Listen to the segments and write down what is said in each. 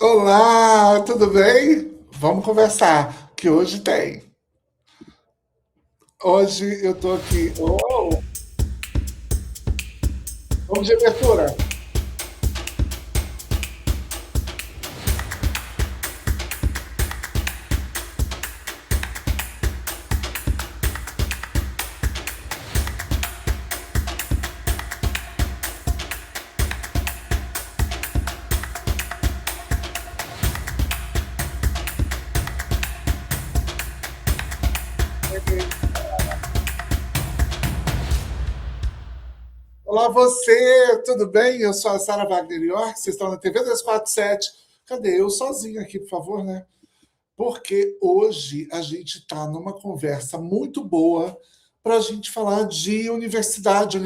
Olá, tudo bem? Vamos conversar, que hoje tem. Hoje eu tô aqui. Oh, vamos de abertura. Olá, você, tudo bem? Eu sou a Sara Wagner York, vocês estão na TV 247. Cadê? Eu sozinho aqui, por favor, né? Porque hoje a gente está numa conversa muito boa para a gente falar de universidade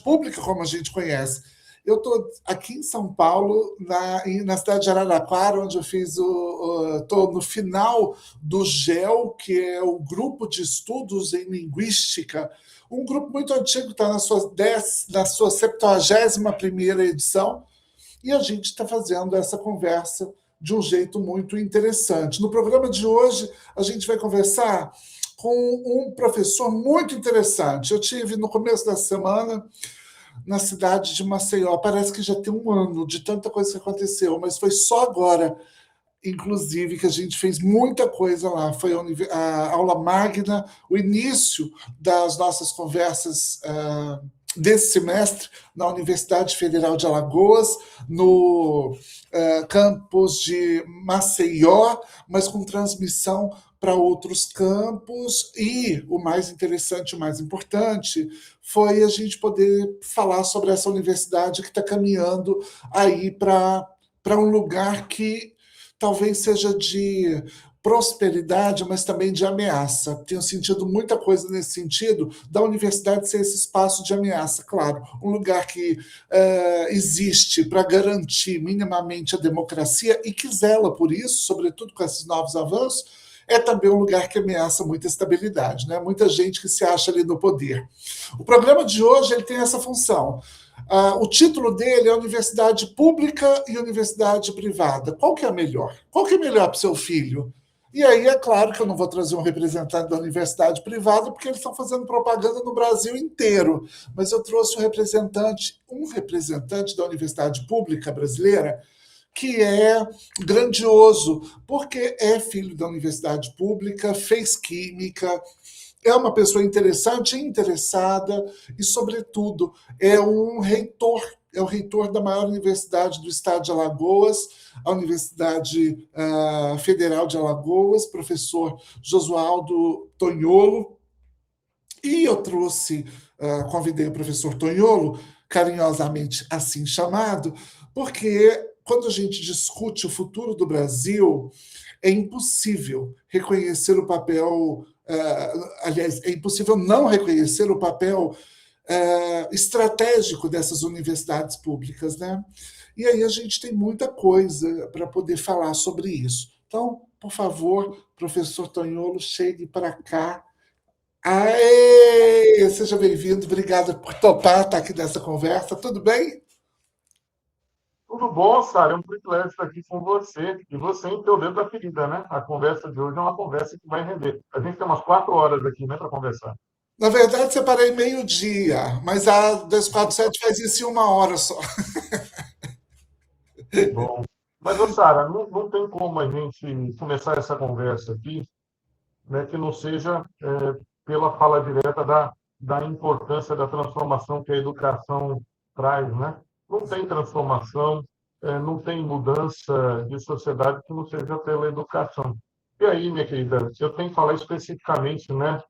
pública, como a gente conhece. Eu estou aqui em São Paulo, na cidade de Araraquara, onde eu fiz estou no final do GEL, que é o Grupo de Estudos em Linguística, um grupo muito antigo, está na sua 71ª edição, e a gente está fazendo essa conversa de um jeito muito interessante. No programa de hoje, a gente vai conversar com um professor muito interessante. Eu tive no começo da semana na cidade de Maceió. Parece que já tem um ano de tanta coisa que aconteceu, mas foi só agora, inclusive, que a gente fez muita coisa lá. Foi a aula magna, o início das nossas conversas desse semestre na Universidade Federal de Alagoas, no campus de Maceió, mas com transmissão para outros campos. E o mais interessante, o mais importante, foi a gente poder falar sobre essa universidade que está caminhando aí para um lugar que talvez seja de prosperidade, mas também de ameaça. Tenho sentido muita coisa nesse sentido da universidade ser esse espaço de ameaça, claro, um lugar que existe para garantir minimamente a democracia e que zela por isso, sobretudo com esses novos avanços, é também um lugar que ameaça muita estabilidade, né? Muita gente que se acha ali no poder. O programa de hoje ele tem essa função. O título dele é Universidade Pública e Universidade Privada. Qual que é a melhor? Qual que é melhor para o seu filho? E aí é claro que eu não vou trazer um representante da universidade privada, porque eles estão fazendo propaganda no Brasil inteiro. Mas eu trouxe um representante da universidade pública brasileira, que é grandioso, porque é filho da universidade pública, fez química, é uma pessoa interessante, interessada e, sobretudo, é o reitor da maior universidade do estado de Alagoas, a Universidade Federal de Alagoas, professor Josualdo Tonholo. E eu convidei o professor Tonholo, carinhosamente assim chamado, porque quando a gente discute o futuro do Brasil, é impossível reconhecer o papel, aliás, é impossível não reconhecer o papel estratégico dessas universidades públicas, né? E aí a gente tem muita coisa para poder falar sobre isso. Então, por favor, professor Tonholo, chegue para cá. Aê! Seja bem-vindo, obrigada por topar estar aqui nessa conversa. Tudo bem? Tudo bom, Sara? É um privilégio estar aqui com você. E você em teu dedo da ferida, né? A conversa de hoje é uma conversa que vai render. A gente tem umas 4 horas aqui, né, para conversar. Na verdade, separei meio-dia, mas a 247 faz isso em uma hora só. Que bom. Mas, ô, Sara, não tem como a gente começar essa conversa aqui, né, que não seja pela fala direta da importância da transformação que a educação traz, né? Não tem transformação, não tem mudança de sociedade que não seja pela educação. E aí, minha querida, eu tenho que falar especificamente, né,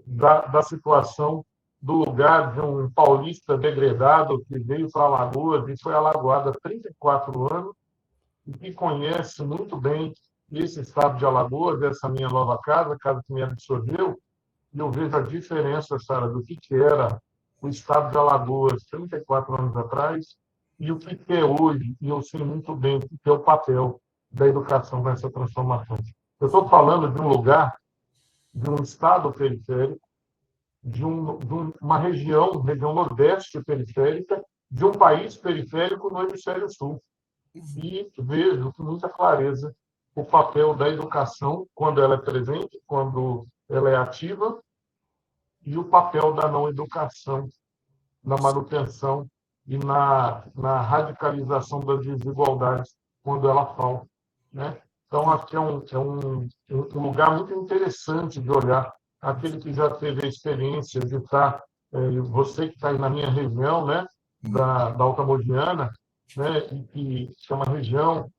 da situação do lugar de um paulista degradado que veio para Alagoas e foi alagoado há 34 anos e que conhece muito bem esse estado de Alagoas, essa minha nova casa, a casa que me absorveu, e eu vejo a diferença, Sara, do que era o estado de Alagoas 34 anos atrás e o que é hoje, e eu sei muito bem o que é o papel da educação nessa transformação. Eu estou falando de um lugar, de um estado periférico, de uma região nordeste periférica, de um país periférico no hemisfério sul. e vejo com muita clareza o papel da educação, quando ela é presente, quando ela é ativa, e o papel da não educação na manutenção e na radicalização das desigualdades quando ela falta, né? Então, acho que é um lugar muito interessante de olhar. Aquele que já teve a experiência de estar, você que está aí na minha região, né, da Alta Mogiana, né, e que é uma região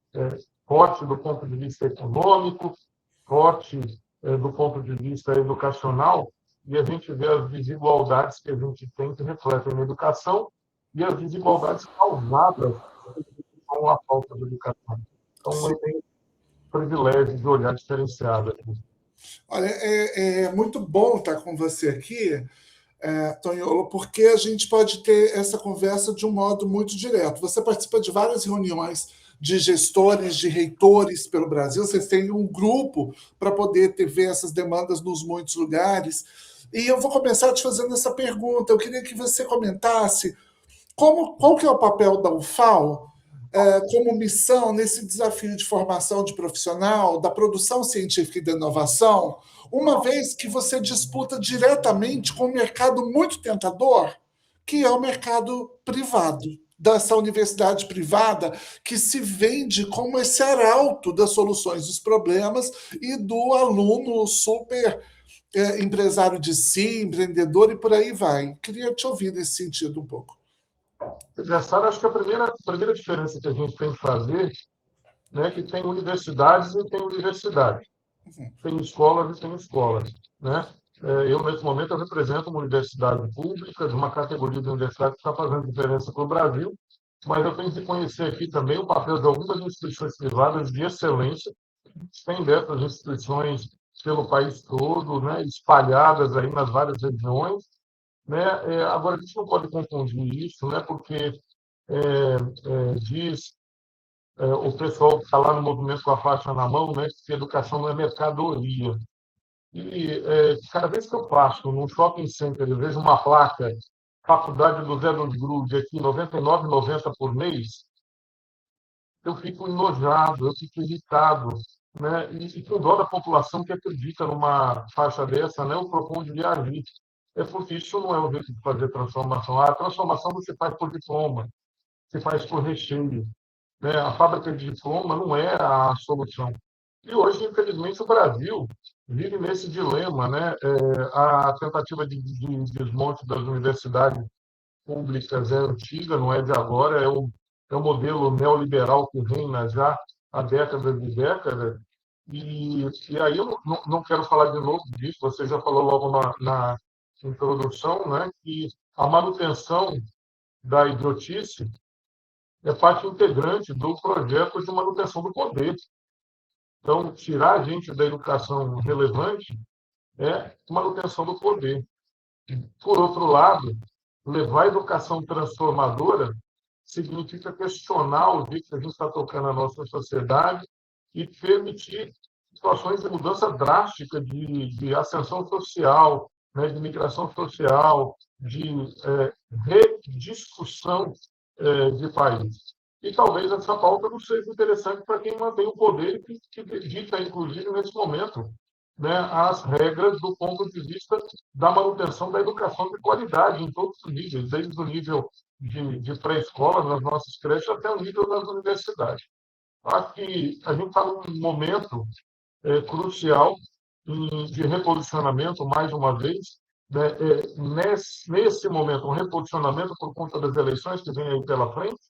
forte do ponto de vista econômico, forte do ponto de vista educacional, e a gente vê as desigualdades que a gente tem que refletem na educação e as desigualdades causadas com a falta de educação. Então, eu tenho o privilégio de olhar diferenciado aqui. Olha, é muito bom estar com você aqui, Tonholo, porque a gente pode ter essa conversa de um modo muito direto. Você participa de várias reuniões de gestores, de reitores pelo Brasil, vocês têm um grupo para poder ver essas demandas nos muitos lugares. E eu vou começar te fazendo essa pergunta. Eu queria que você comentasse qual que é o papel da UFAL como missão nesse desafio de formação de profissional, da produção científica e da inovação, uma vez que você disputa diretamente com um mercado muito tentador, que é o mercado privado, dessa universidade privada que se vende como esse arauto das soluções dos problemas e do aluno super empresário de si, empreendedor e por aí vai. Queria te ouvir nesse sentido um pouco. Sara, acho que a primeira diferença que a gente tem que fazer, né, é que tem universidades e tem universidade. Tem escolas e tem escolas, né? Eu, nesse momento, eu represento uma universidade pública, de uma categoria de universidade que está fazendo diferença para o Brasil, mas eu tenho que conhecer aqui também o papel de algumas instituições privadas de excelência, tem dessas instituições pelo país todo, né, espalhadas aí nas várias regiões, né? Agora, a gente não pode confundir isso, né, porque diz o pessoal que está lá no movimento com a faixa na mão, né, que educação não é mercadoria. E cada vez que eu passo num shopping center e vejo uma placa, Faculdade do Zé dos Grude, aqui, R$ 99,90 por mês, eu fico enojado, eu fico irritado, né? E com dó da população que acredita numa faixa dessa, né? O PROCON devia agir. É porque isso não é o jeito de fazer transformação. A transformação você faz por diploma, você faz por recheio, né? A fábrica de diploma não é a solução. E hoje, infelizmente, o Brasil vive nesse dilema, né? A tentativa de desmonte das universidades públicas é antiga, não é de agora, é o modelo neoliberal que reina já há décadas e décadas. E aí eu não quero falar de novo disso, você já falou logo na introdução, né? Que a manutenção da idiotice é parte integrante do projeto de manutenção do poder. Então, tirar a gente da educação relevante é manutenção do poder. Por outro lado, levar a educação transformadora significa questionar o jeito que a gente está tocando a nossa sociedade e permitir situações de mudança drástica, de ascensão social, né, de migração social, de rediscussão de país. E talvez essa pauta não seja interessante para quem mantém o poder e que dita, inclusive, nesse momento, né, as regras do ponto de vista da manutenção da educação de qualidade em todos os níveis, desde o nível de pré-escola, nas nossas creches, até o nível das universidades. Acho que a gente está num momento crucial de reposicionamento, mais uma vez, né, nesse momento, um reposicionamento por conta das eleições que vem aí pela frente,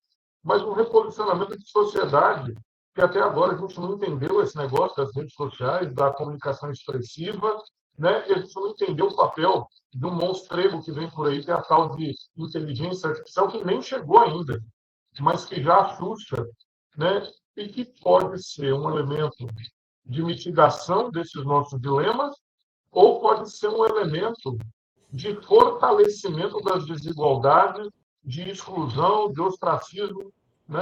mas um reposicionamento de sociedade, que até agora a gente não entendeu esse negócio das redes sociais, da comunicação expressiva, né? E a gente não entendeu o papel de um monstrego que vem por aí, que é a tal de inteligência artificial, que nem chegou ainda, mas que já assusta, né? E que pode ser um elemento de mitigação desses nossos dilemas, ou pode ser um elemento de fortalecimento das desigualdades, de exclusão, de ostracismo, né,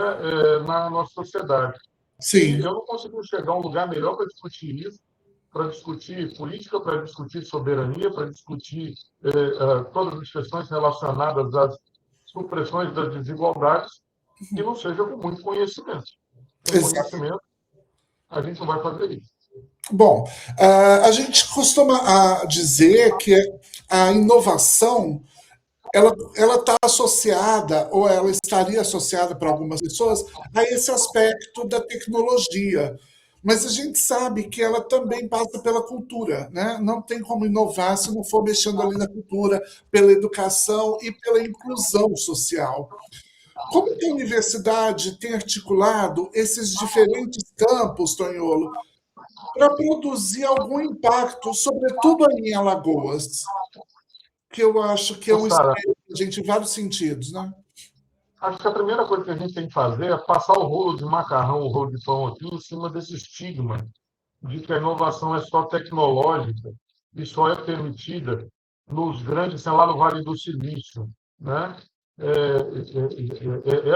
na nossa sociedade. E Sim. eu não consigo enxergar um lugar melhor para discutir isso, para discutir política, para discutir soberania, para discutir todas as questões relacionadas às supressões das desigualdades, que não seja com muito conhecimento. Sem Exato. conhecimento, a gente não vai fazer isso. Bom, a gente costuma dizer que a inovação ela está associada, ou ela estaria associada para algumas pessoas, a esse aspecto da tecnologia. Mas a gente sabe que ela também passa pela cultura, né? Não tem como inovar se não for mexendo ali na cultura, pela educação e pela inclusão social. Como que a universidade tem articulado esses diferentes campos, Tonholo, para produzir algum impacto, sobretudo aí em Alagoas, que eu acho que é Ô, um Sara, espelho para a gente em vários sentidos, né? acho que a primeira coisa que a gente tem que fazer é passar o rolo de macarrão, o rolo de pão aqui em cima desse estigma de que a inovação é só tecnológica e só é permitida nos grandes, sei lá, no Vale do Silício, né?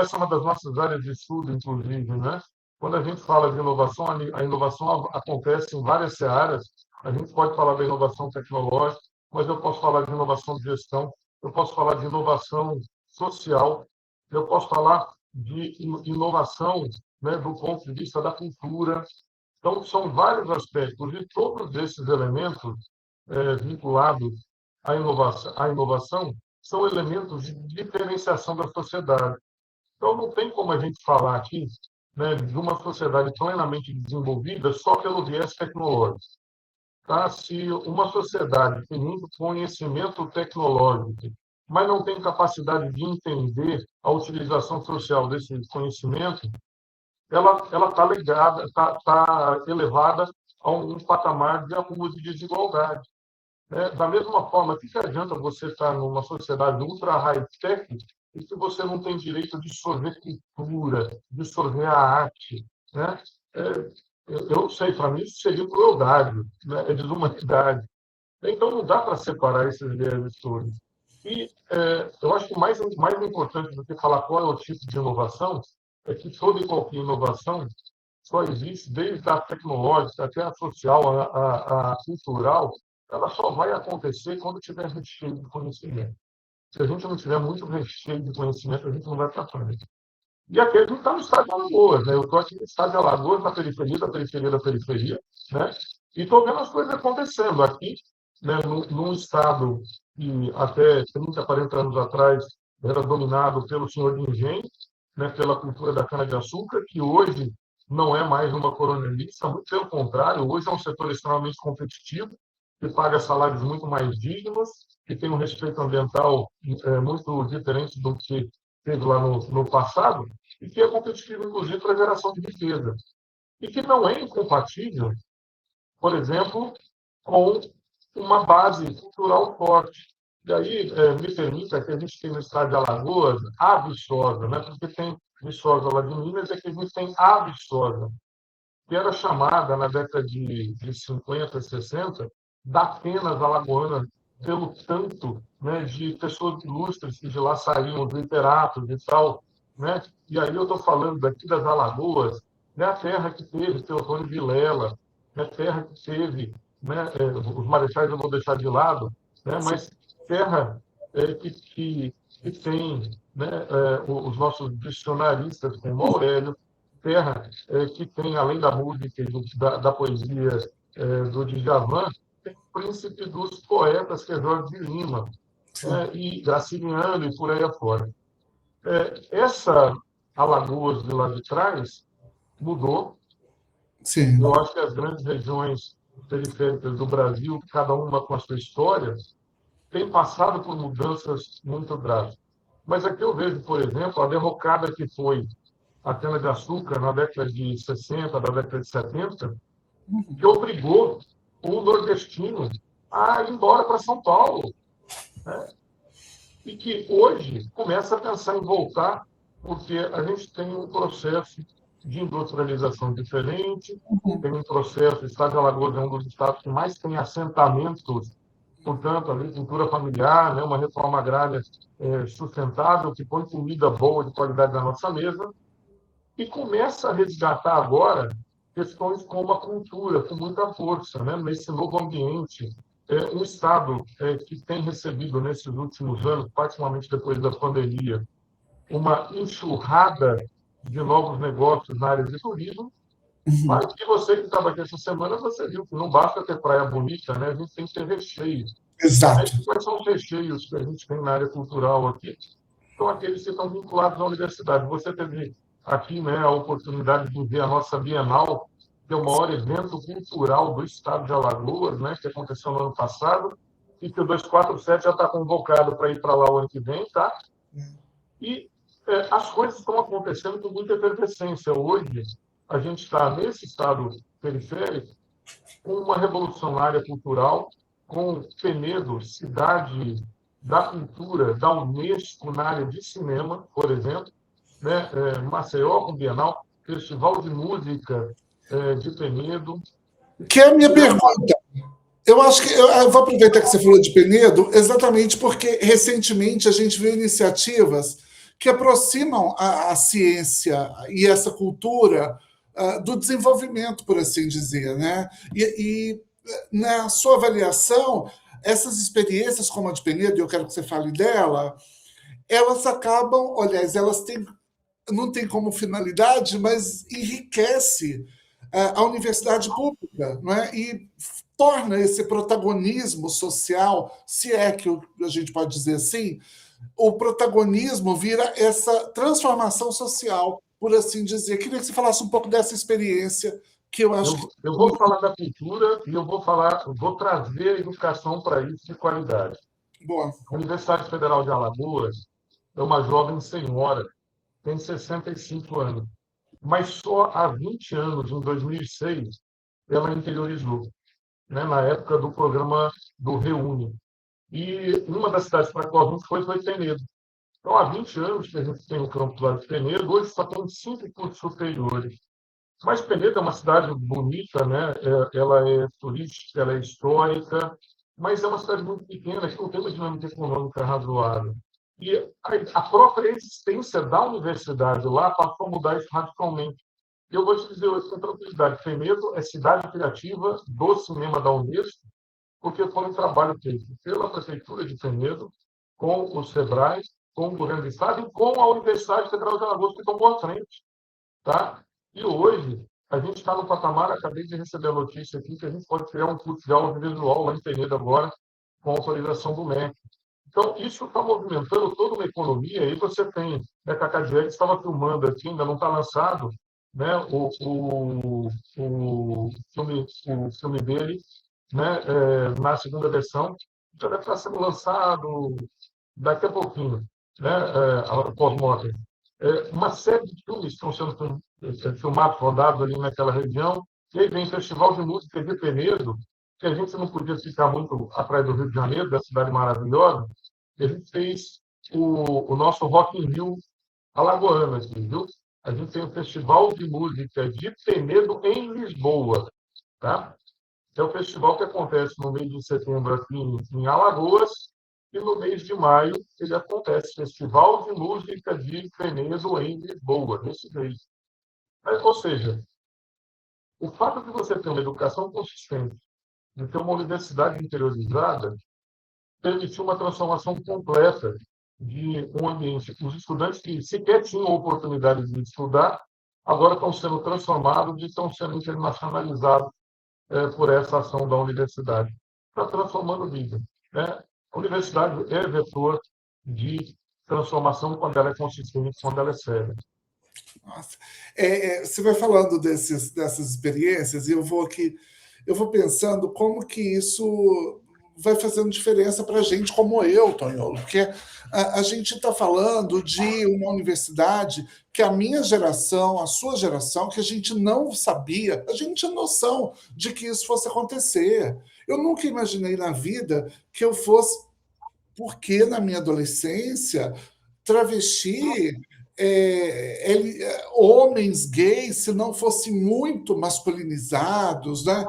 Essa é uma das nossas áreas de estudo, inclusive, né? Quando a gente fala de inovação, a inovação acontece em várias searas. A gente pode falar da inovação tecnológica, mas eu posso falar de inovação de gestão, eu posso falar de inovação social, eu posso falar de inovação, né, do ponto de vista da cultura. Então, são vários aspectos, e todos esses elementos vinculados à inovação são elementos de diferenciação da sociedade. Então, não tem como a gente falar aqui, né, de uma sociedade plenamente desenvolvida só pelo viés tecnológico. Tá? Se uma sociedade tem muito conhecimento tecnológico, mas não tem capacidade de entender a utilização social desse conhecimento, ela está ligada, tá elevada a um patamar de abuso e desigualdade. Né? Da mesma forma, o que adianta você estar numa sociedade ultra high-tech e que você não tem direito de sorver cultura, de sorver a arte? Né? É, eu não sei, para mim isso seria crueldade, né? É desumanidade. Então não dá para separar esses viés todos. E eu acho que mais importante do que falar qual é o tipo de inovação é que toda e qualquer inovação só existe, desde a tecnológica até a social, a cultural, ela só vai acontecer quando tiver recheio de conhecimento. Se a gente não tiver muito recheio de conhecimento, a gente não vai para frente. E aqui a gente está no estado de Alagoas, né? Eu estou aqui no estado de Alagoas, na periferia da periferia da periferia, né? E estou vendo as coisas acontecendo aqui, né? Num estado que até 30, 40 anos atrás era dominado pelo senhor de engenho, né? Pela cultura da cana-de-açúcar, que hoje não é mais uma coronelista, muito pelo contrário, hoje é um setor extremamente competitivo, que paga salários muito mais dignos, que tem um respeito ambiental muito diferente do que teve lá no passado, e que é competitivo, inclusive, para a geração de riqueza. E que não é incompatível, por exemplo, com uma base cultural forte. E aí, me permita que a gente tem no estado de Alagoas a Viçosa, né? Porque tem Viçosa lá de Minas, é que a gente tem a Viçosa, que era chamada, na década de 50, 60, da Penas alagoana, pelo tanto, né, de pessoas ilustres que de lá saíam, os literatos e tal. Né? E aí eu estou falando daqui das Alagoas, né, a terra que teve Teotônio Vilela, né, a terra que teve, né, os marechais eu vou deixar de lado, né, mas terra que tem, né, os nossos dicionaristas, como Aurélio, terra que tem, além da música e da poesia do Djavan, tem o príncipe dos poetas, que é Jorge de Lima, Sim. e Graciliano e por aí afora. Essa Alagoas de lá de trás mudou. Sim. Eu acho que as grandes regiões periféricas do Brasil, cada uma com a sua história, têm passado por mudanças muito drásticas. Mas aqui eu vejo, por exemplo, a derrocada que foi a cana-de-açúcar na década de 60, na década de 70, que obrigou o nordestino a ir embora para São Paulo. Né? E que hoje começa a pensar em voltar, porque a gente tem um processo de industrialização diferente, tem um processo, o estado de Alagoas é um dos estados que mais tem assentamentos, portanto, a agricultura familiar, né, uma reforma agrária sustentável, que põe comida boa, de qualidade na nossa mesa, e começa a resgatar agora questões como a cultura, com muita força, né? Nesse novo ambiente. Um Estado que tem recebido, nesses últimos anos, particularmente depois da pandemia, uma enxurrada de novos negócios na área de turismo, Uhum. mas que você que estava aqui essa semana, você viu que não basta ter praia bonita, né? A gente tem que ter recheio. Exato. Quais são os recheios que a gente tem na área cultural aqui? São aqueles que estão vinculados à universidade. Você teve aqui, né, a oportunidade de ver a nossa Bienal, que é o maior evento cultural do estado de Alagoas, né, que aconteceu no ano passado, e que o 247 já está convocado para ir para lá o ano que vem, tá? E as coisas estão acontecendo com muita efervescência. Hoje, a gente está nesse estado periférico com uma revolucionária cultural, com Penedo, cidade da cultura da Unesco na área de cinema, por exemplo, né? Maceió com Bienal, Festival de Música de Penedo. Que é a minha Cuiabá, pergunta. Eu acho que eu vou aproveitar que você falou de Penedo, exatamente porque recentemente a gente viu iniciativas que aproximam a ciência e essa cultura do desenvolvimento, por assim dizer, né? E na sua avaliação, essas experiências como a de Penedo, e eu quero que você fale dela, elas acabam, aliás, elas têm não tem como finalidade, mas enriquece a universidade pública, não é? E torna esse protagonismo social, se é que a gente pode dizer assim, o protagonismo vira essa transformação social, por assim dizer. Queria que você falasse um pouco dessa experiência, que eu acho que. eu vou falar da cultura e vou trazer a educação para isso de qualidade. Boa. A Universidade Federal de Alagoas é uma jovem senhora, tem 65 anos, mas só há 20 anos, em 2006, ela interiorizou, né, na época do programa do Reúne. E uma das cidades para a qual a gente foi Penedo. Então, há 20 anos que a gente tem o campus lá de Penedo, hoje só tem 5 cursos superiores. Mas Penedo é uma cidade bonita, né? Ela é turística, ela é histórica, mas é uma cidade muito pequena, que não tem uma dinâmica econômica razoável. E a própria existência da universidade lá passou a mudar isso radicalmente. Eu vou te dizer hoje com tranquilidade, Penedo é cidade criativa do cinema da Unesco, porque foi um trabalho feito pela Prefeitura de Penedo, com o SEBRAE, com o governo do Estado e com a Universidade Federal de Alagoas, que tomou a frente. Tá? E hoje, a gente está no patamar, acabei de receber a notícia aqui, que a gente pode criar um curso de audiovisual lá em Penedo agora, com autorização do MEC. Então, isso está movimentando toda uma economia. Aí você tem, né, Cacadiel estava filmando aqui, ainda não está lançado, né, o filme dele, né, na segunda versão, já deve estar sendo lançado daqui a pouquinho, né, pós-mortem. Uma série de filmes estão sendo filmados, rodados ali naquela região, e aí vem o Festival de Música de Penedo, que a gente não podia ficar muito atrás do Rio de Janeiro, da cidade maravilhosa, e a gente fez o nosso Rock in Rio alagoano aqui, viu? A gente tem o Festival de Música de Penedo em Lisboa, tá? É o festival que acontece no mês de setembro aqui em Alagoas, e no mês de maio ele acontece, Festival de Música de Penedo em Lisboa, nesse mês. Ou seja, o fato de você ter uma educação consistente, de ter uma universidade interiorizada, permitiu uma transformação completa de um ambiente. Os estudantes que sequer tinham oportunidade de estudar, agora estão sendo transformados e estão sendo internacionalizados por essa ação da universidade. Está transformando vida. Né? A universidade é vetor de transformação quando ela é consistente, quando ela é séria. Nossa. Você vai falando dessas experiências e eu vou pensando como que isso vai fazendo diferença para a gente como eu, Tonholo, porque a gente está falando de uma universidade que a minha geração, a sua geração, que a gente não sabia, a gente tinha noção de que isso fosse acontecer. Eu nunca imaginei na vida que eu fosse, porque na minha adolescência, travesti, homens gays, se não fossem muito masculinizados, né?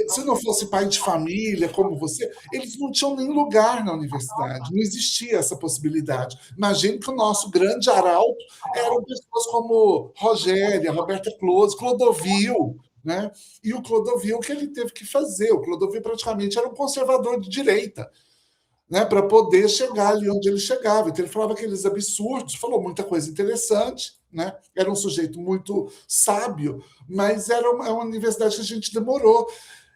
Se não fosse pai de família como você, eles não tinham nem lugar na universidade, não existia essa possibilidade. Imagine que o nosso grande arauto eram pessoas como Rogéria, Roberta Close, Clodovil, né? E o Clodovil, o que ele teve que fazer? O Clodovil praticamente era um conservador de direita. né, para poder chegar ali onde ele chegava. Então, ele falava aqueles absurdos, falou muita coisa interessante, né? Era um sujeito muito sábio, mas era uma universidade que a gente demorou.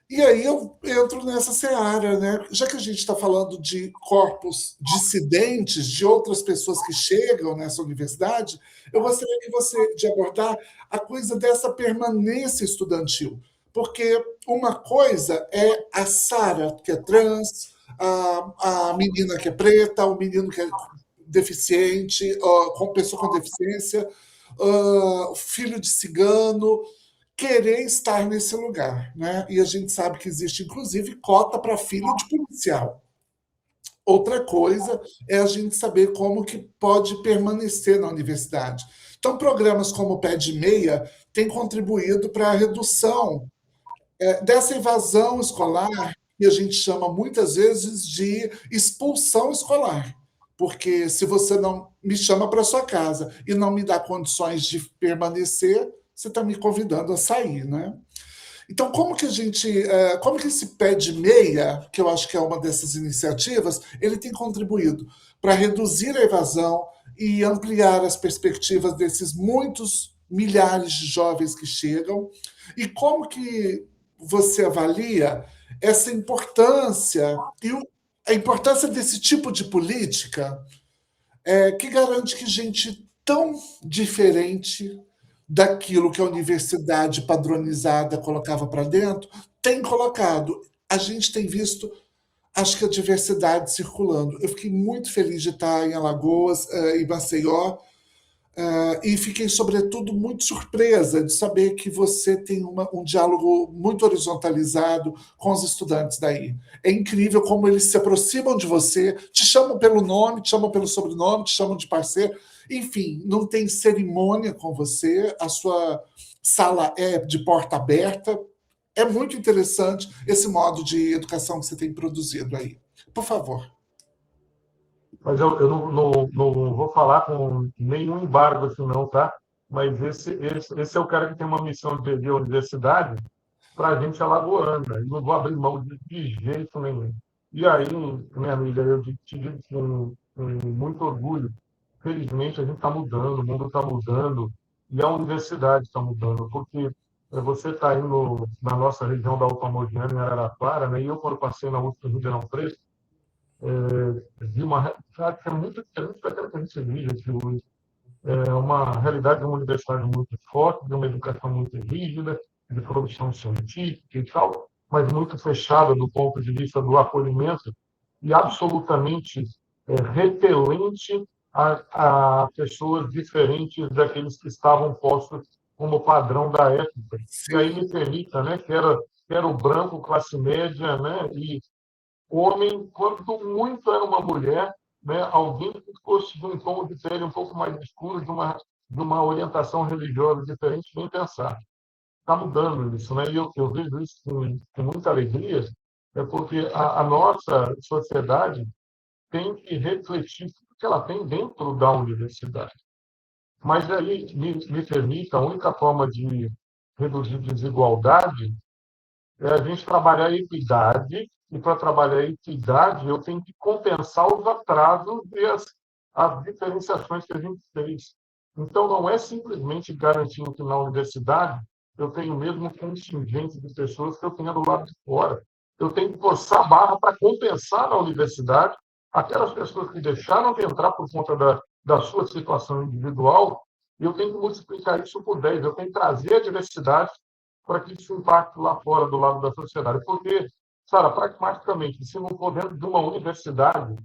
E aí eu entro nessa seara, né? Já que a gente está falando de corpos dissidentes, de outras pessoas que chegam nessa universidade, eu gostaria que você de abordar a coisa dessa permanência estudantil, porque uma coisa é a Sara, que é trans, a menina que é preta, o menino que é deficiente, com pessoa com deficiência, o filho de cigano, querer estar nesse lugar, né? E a gente sabe que existe, inclusive, cota para filho de policial. Outra coisa é a gente saber como que pode permanecer na universidade. Então, programas como o Pé de Meia têm contribuído para a redução dessa evasão escolar, que a gente chama muitas vezes de expulsão escolar. Porque se você não me chama para sua casa e não me dá condições de permanecer, você está me convidando a sair, né? Então, como que esse pé de meia, que eu acho que é uma dessas iniciativas, ele tem contribuído para reduzir a evasão e ampliar as perspectivas desses muitos milhares de jovens que chegam? E como que você avalia essa importância a importância desse tipo de política que garante que gente tão diferente daquilo que a universidade padronizada colocava para dentro tem colocado. A gente tem visto, acho que a diversidade circulando. Eu fiquei muito feliz de estar em Alagoas, em Maceió, e fiquei, sobretudo, muito surpresa de saber que você tem um diálogo muito horizontalizado com os estudantes daí. É incrível como eles se aproximam de você, te chamam pelo nome, te chamam pelo sobrenome, te chamam de parceiro. Enfim, não tem cerimônia com você, a sua sala é de porta aberta. É muito interessante esse modo de educação que você tem produzido aí. Por favor. Mas eu não vou falar com nenhum embargo assim, não, tá? Mas esse é o cara que tem uma missão de universidade para a gente alagoana. E não vou abrir mão de jeito nenhum. E aí, minha amiga, eu te digo com muito orgulho, felizmente a gente está mudando, o mundo está mudando, e a universidade está mudando, porque você está aí na nossa região da Alto Amogiana, em Araraquara, né? E eu, quando passei na USP de Ribeirão Preto, vi uma realidade que é muito diferente daquela que a gente vive aqui hoje. É uma realidade de uma universidade muito forte, de uma educação muito rígida, de produção científica e tal, mas muito fechada do ponto de vista do acolhimento e absolutamente repelente a pessoas diferentes daqueles que estavam postos como padrão da época. E aí Sim, me permita, né, que era o branco, classe média, né, e homem, quanto muito era uma mulher, né, alguém que fosse de um tom de pele um pouco mais escuro, de uma orientação religiosa diferente, bem pensar. Está mudando isso, né? E eu vejo isso com muita alegria, porque a nossa sociedade tem que refletir o que ela tem dentro da universidade. Mas aí, me permita, a única forma de reduzir desigualdade é a gente trabalhar a equidade, e para trabalhar a equidade, eu tenho que compensar os atrasos e as diferenciações que a gente fez. Então, não é simplesmente garantindo que na universidade eu tenho o mesmo contingente de pessoas que eu tenho do lado de fora. Eu tenho que forçar a barra para compensar na universidade aquelas pessoas que deixaram de entrar por conta da sua situação individual, e eu tenho que multiplicar isso por 10. Eu tenho que trazer a diversidade para que isso impacte lá fora, do lado da sociedade. Porque, Sara, pragmaticamente, se não for dentro de uma universidade,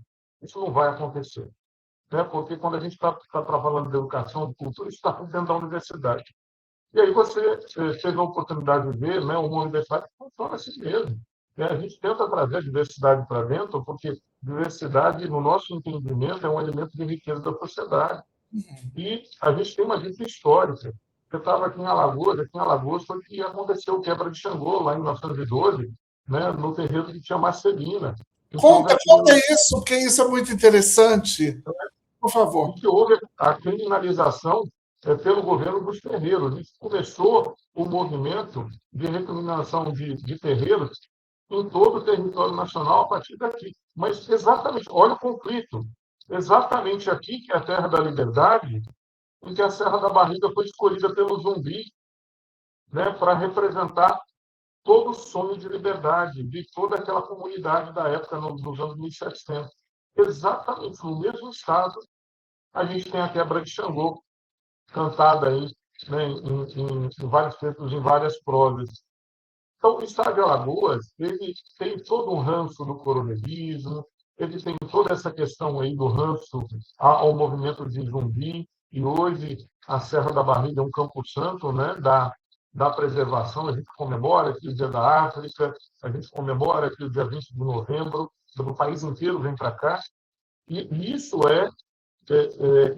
isso não vai acontecer. Né? Porque quando a gente está falando de educação, de cultura, isso está tudo dentro da universidade. E aí você teve a oportunidade de ver, né, uma universidade que funciona assim mesmo. Né? A gente tenta trazer a diversidade para dentro, porque diversidade, no nosso entendimento, é um elemento de riqueza da sociedade. E a gente tem uma vida histórica. Eu estava aqui em Alagoas foi que aconteceu o quebra de Xangô, lá em 1912, né, no terreiro que tinha Marcelina. E que houve conta isso, porque isso é muito interessante. Por e favor. que houve a criminalização pelo governo dos terreiros. E começou o movimento de recriminação de terreiros em todo o território nacional a partir daqui. Mas exatamente, olha o conflito. Exatamente aqui, que é a terra da liberdade, em que a Serra da Barriga foi escolhida pelo Zumbi, né, para representar todo o sonho de liberdade de toda aquela comunidade da época, nos anos 1700. Exatamente no mesmo estado, a gente tem a quebra de Xangô, cantada aí, né, em vários textos, em várias prosas. Então, o Estado de Alagoas, ele tem todo um ranço do coronelismo, ele tem toda essa questão aí do ranço ao movimento de Zumbi, e hoje a Serra da Barriga é um campo santo, né, da preservação. A gente comemora aqui o Dia da África, a gente comemora aqui o dia 20 de novembro, o país inteiro vem para cá, e isso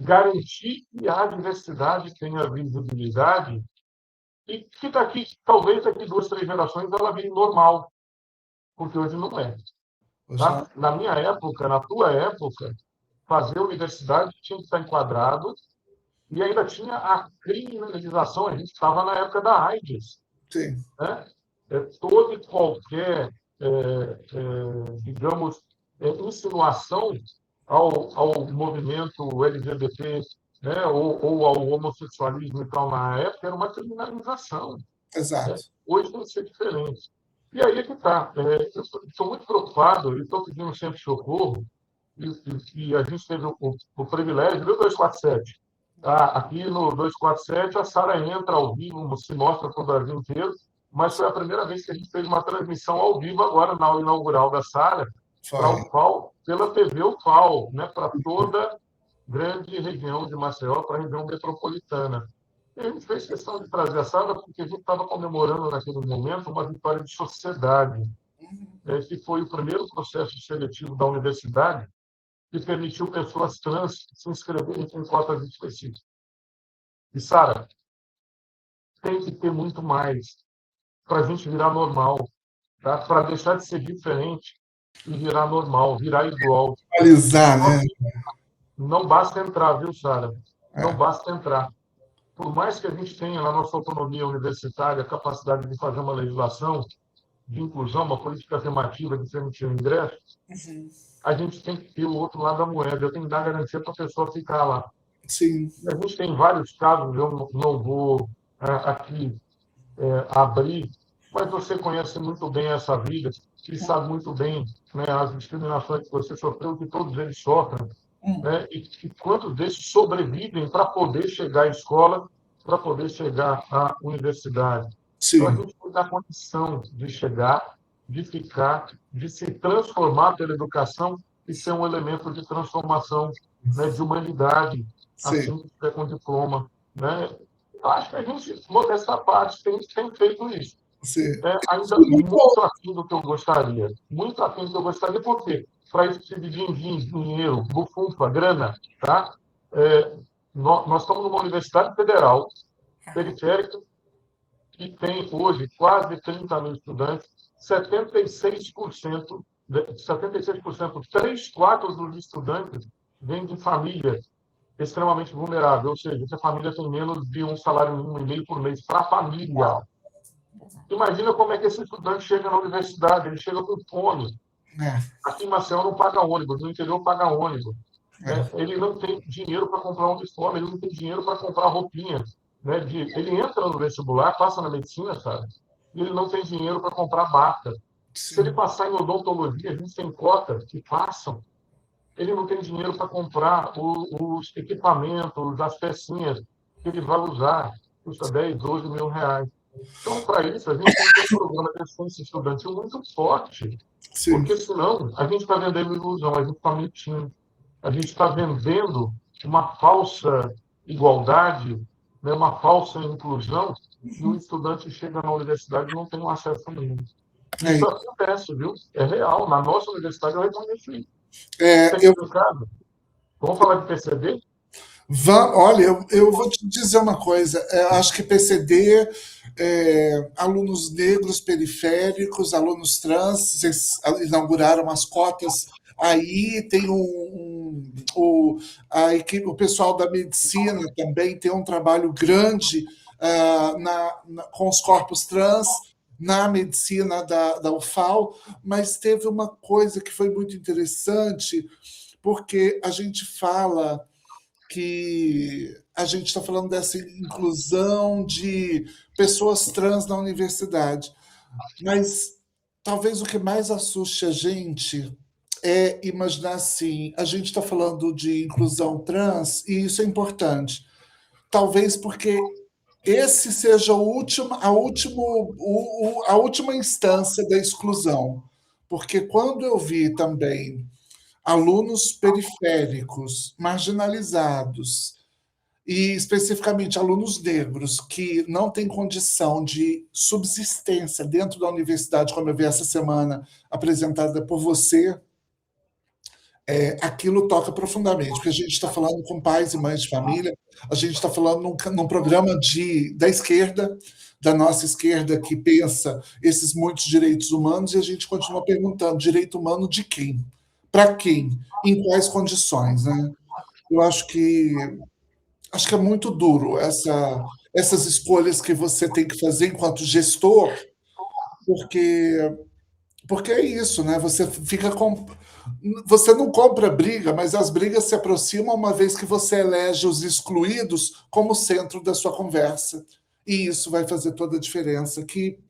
garantir que a diversidade tenha visibilidade e que daqui, talvez daqui 2, 3 gerações, ela vire normal, porque hoje não é. Tá? Na minha época, na tua época, fazer universidade tinha que estar enquadrado e ainda tinha a criminalização. A gente estava na época da AIDS. Sim. Né? Toda e qualquer, digamos, insinuação ao movimento LGBT, né, ou ao homossexualismo e tal na época era uma criminalização. Exato. Né? Hoje tem que ser diferente. E aí é que está. Eu estou muito preocupado e estou pedindo sempre socorro, e a gente teve o privilégio do 247. Tá? Aqui no 247, a Sara entra ao vivo, se mostra para o Brasil inteiro, mas foi a primeira vez que a gente fez uma transmissão ao vivo agora na aula inaugural da Sara, para o FAO, pela TV UFAO, né, para toda grande região de Maceió, para a região metropolitana. E a gente fez questão de trazer a Sara porque a gente estava comemorando naquele momento uma vitória de sociedade, que foi o primeiro processo seletivo da universidade que permitiu pessoas trans se inscreverem em cotas específicas. E, Sara, tem que ter muito mais para a gente virar normal, tá? Para deixar de ser diferente e virar normal, virar igual. Atualizar, né? Não basta entrar, viu, Sara? Não basta entrar. Por mais que a gente tenha na nossa autonomia universitária a capacidade de fazer uma legislação de inclusão, uma política afirmativa de permitir o ingresso, a gente tem que ter o outro lado da moeda. Eu tenho que dar garantia para a pessoa ficar lá. Sim. A gente tem vários casos, eu não vou aqui abrir, mas você conhece muito bem essa vida e sabe muito bem, né, as discriminações que você sofreu, que todos eles sofrem, né, e quantos desses sobrevivem para poder chegar à escola, para poder chegar à universidade. Sim. Então, a gente tem que dar condição de chegar, de ficar, de se transformar pela educação e ser um elemento de transformação, né, de humanidade, assim que tiver com diploma. Né? Acho que a gente, modesta parte, tem feito isso. Ainda muito aquém do que eu gostaria. Muito aquém do que eu gostaria, por quê? Para isso precisa de dinheiro, bufunfa, grana. Tá? Nós estamos numa universidade federal, periférica, que tem hoje quase 30 mil estudantes, 76%, 3/4 dos estudantes vêm de família extremamente vulnerável, ou seja, se a família tem menos de um salário mínimo e meio por mês para a família. Imagina como é que esse estudante chega na universidade, ele chega com fome. Aqui em Maceió não paga ônibus, no interior paga ônibus. Ele não tem dinheiro para comprar um uniforme, ele não tem dinheiro para comprar roupinha. Ele entra no vestibular, passa na medicina, sabe? E ele não tem dinheiro para comprar bata. Se ele passar em odontologia, a gente tem cotas que passam. Ele não tem dinheiro para comprar os equipamentos, as pecinhas que ele vai usar. Custa 10, 12 mil reais. Então, para isso, a gente tem que ter um programa de assistência estudantil muito forte. Porque, senão, a gente está vendendo ilusão, a gente está mentindo. A gente está vendendo uma falsa igualdade, né, uma falsa inclusão, e o estudante chega na universidade e não tem um acesso nenhum. Isso acontece, viu? É real. Na nossa universidade eu reconheço isso. Vamos falar de PCD? Olha, eu vou te dizer uma coisa. Acho que PCD, alunos negros periféricos, alunos trans, vocês inauguraram as cotas aí, tem a equipe, o pessoal da medicina também tem um trabalho grande com os corpos trans. na medicina da UFAL, mas teve uma coisa que foi muito interessante, porque a gente fala que a gente está falando dessa inclusão de pessoas trans na universidade, mas talvez o que mais assuste a gente é imaginar assim, a gente está falando de inclusão trans e isso é importante. Talvez porque esse seja a última instância da exclusão. Porque quando eu vi também alunos periféricos, marginalizados, e especificamente alunos negros que não têm condição de subsistência dentro da universidade, como eu vi essa semana apresentada por você, aquilo toca profundamente, porque a gente está falando com pais e mães de família, a gente está falando num programa da esquerda, da nossa esquerda, que pensa esses muitos direitos humanos, e a gente continua perguntando: direito humano de quem? Para quem? Em quais condições? Né? Eu acho que é muito duro essas escolhas que você tem que fazer enquanto gestor, porque é isso, né? Você não compra briga, mas as brigas se aproximam uma vez que você elege os excluídos como centro da sua conversa. E isso vai fazer toda a diferença. Que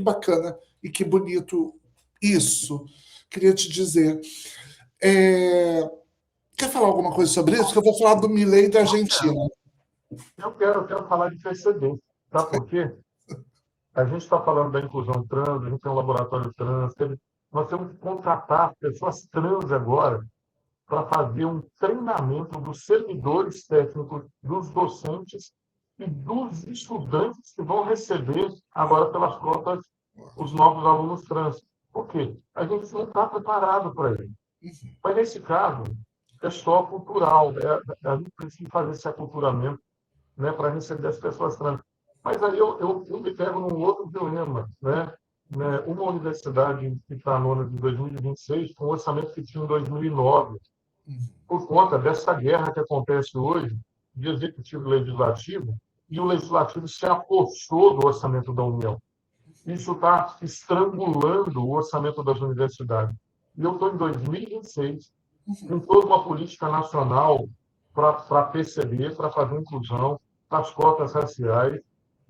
bacana e que bonito isso. Queria te dizer. Quer falar alguma coisa sobre isso? Que eu vou falar do Milei da Argentina. Eu quero falar de PCD. Sabe por quê? A gente está falando da inclusão trans, a gente tem um laboratório trans, nós temos que contratar pessoas trans agora para fazer um treinamento dos servidores técnicos, dos docentes e dos estudantes que vão receber agora pelas cotas os novos alunos trans. Por quê? A gente não está preparado para ele. Mas, nesse caso, é só cultural. A gente precisa fazer esse aculturamento, né, para receber as pessoas trans. Mas aí eu me pego num outro dilema. Uma universidade que está no ano de 2026, com o orçamento que tinha em 2009, por conta dessa guerra que acontece hoje, de executivo e legislativo, e o legislativo se apossou do orçamento da União. Isso está estrangulando o orçamento das universidades. E eu estou em 2026, com toda uma política nacional para PCD, para fazer inclusão, as cotas raciais,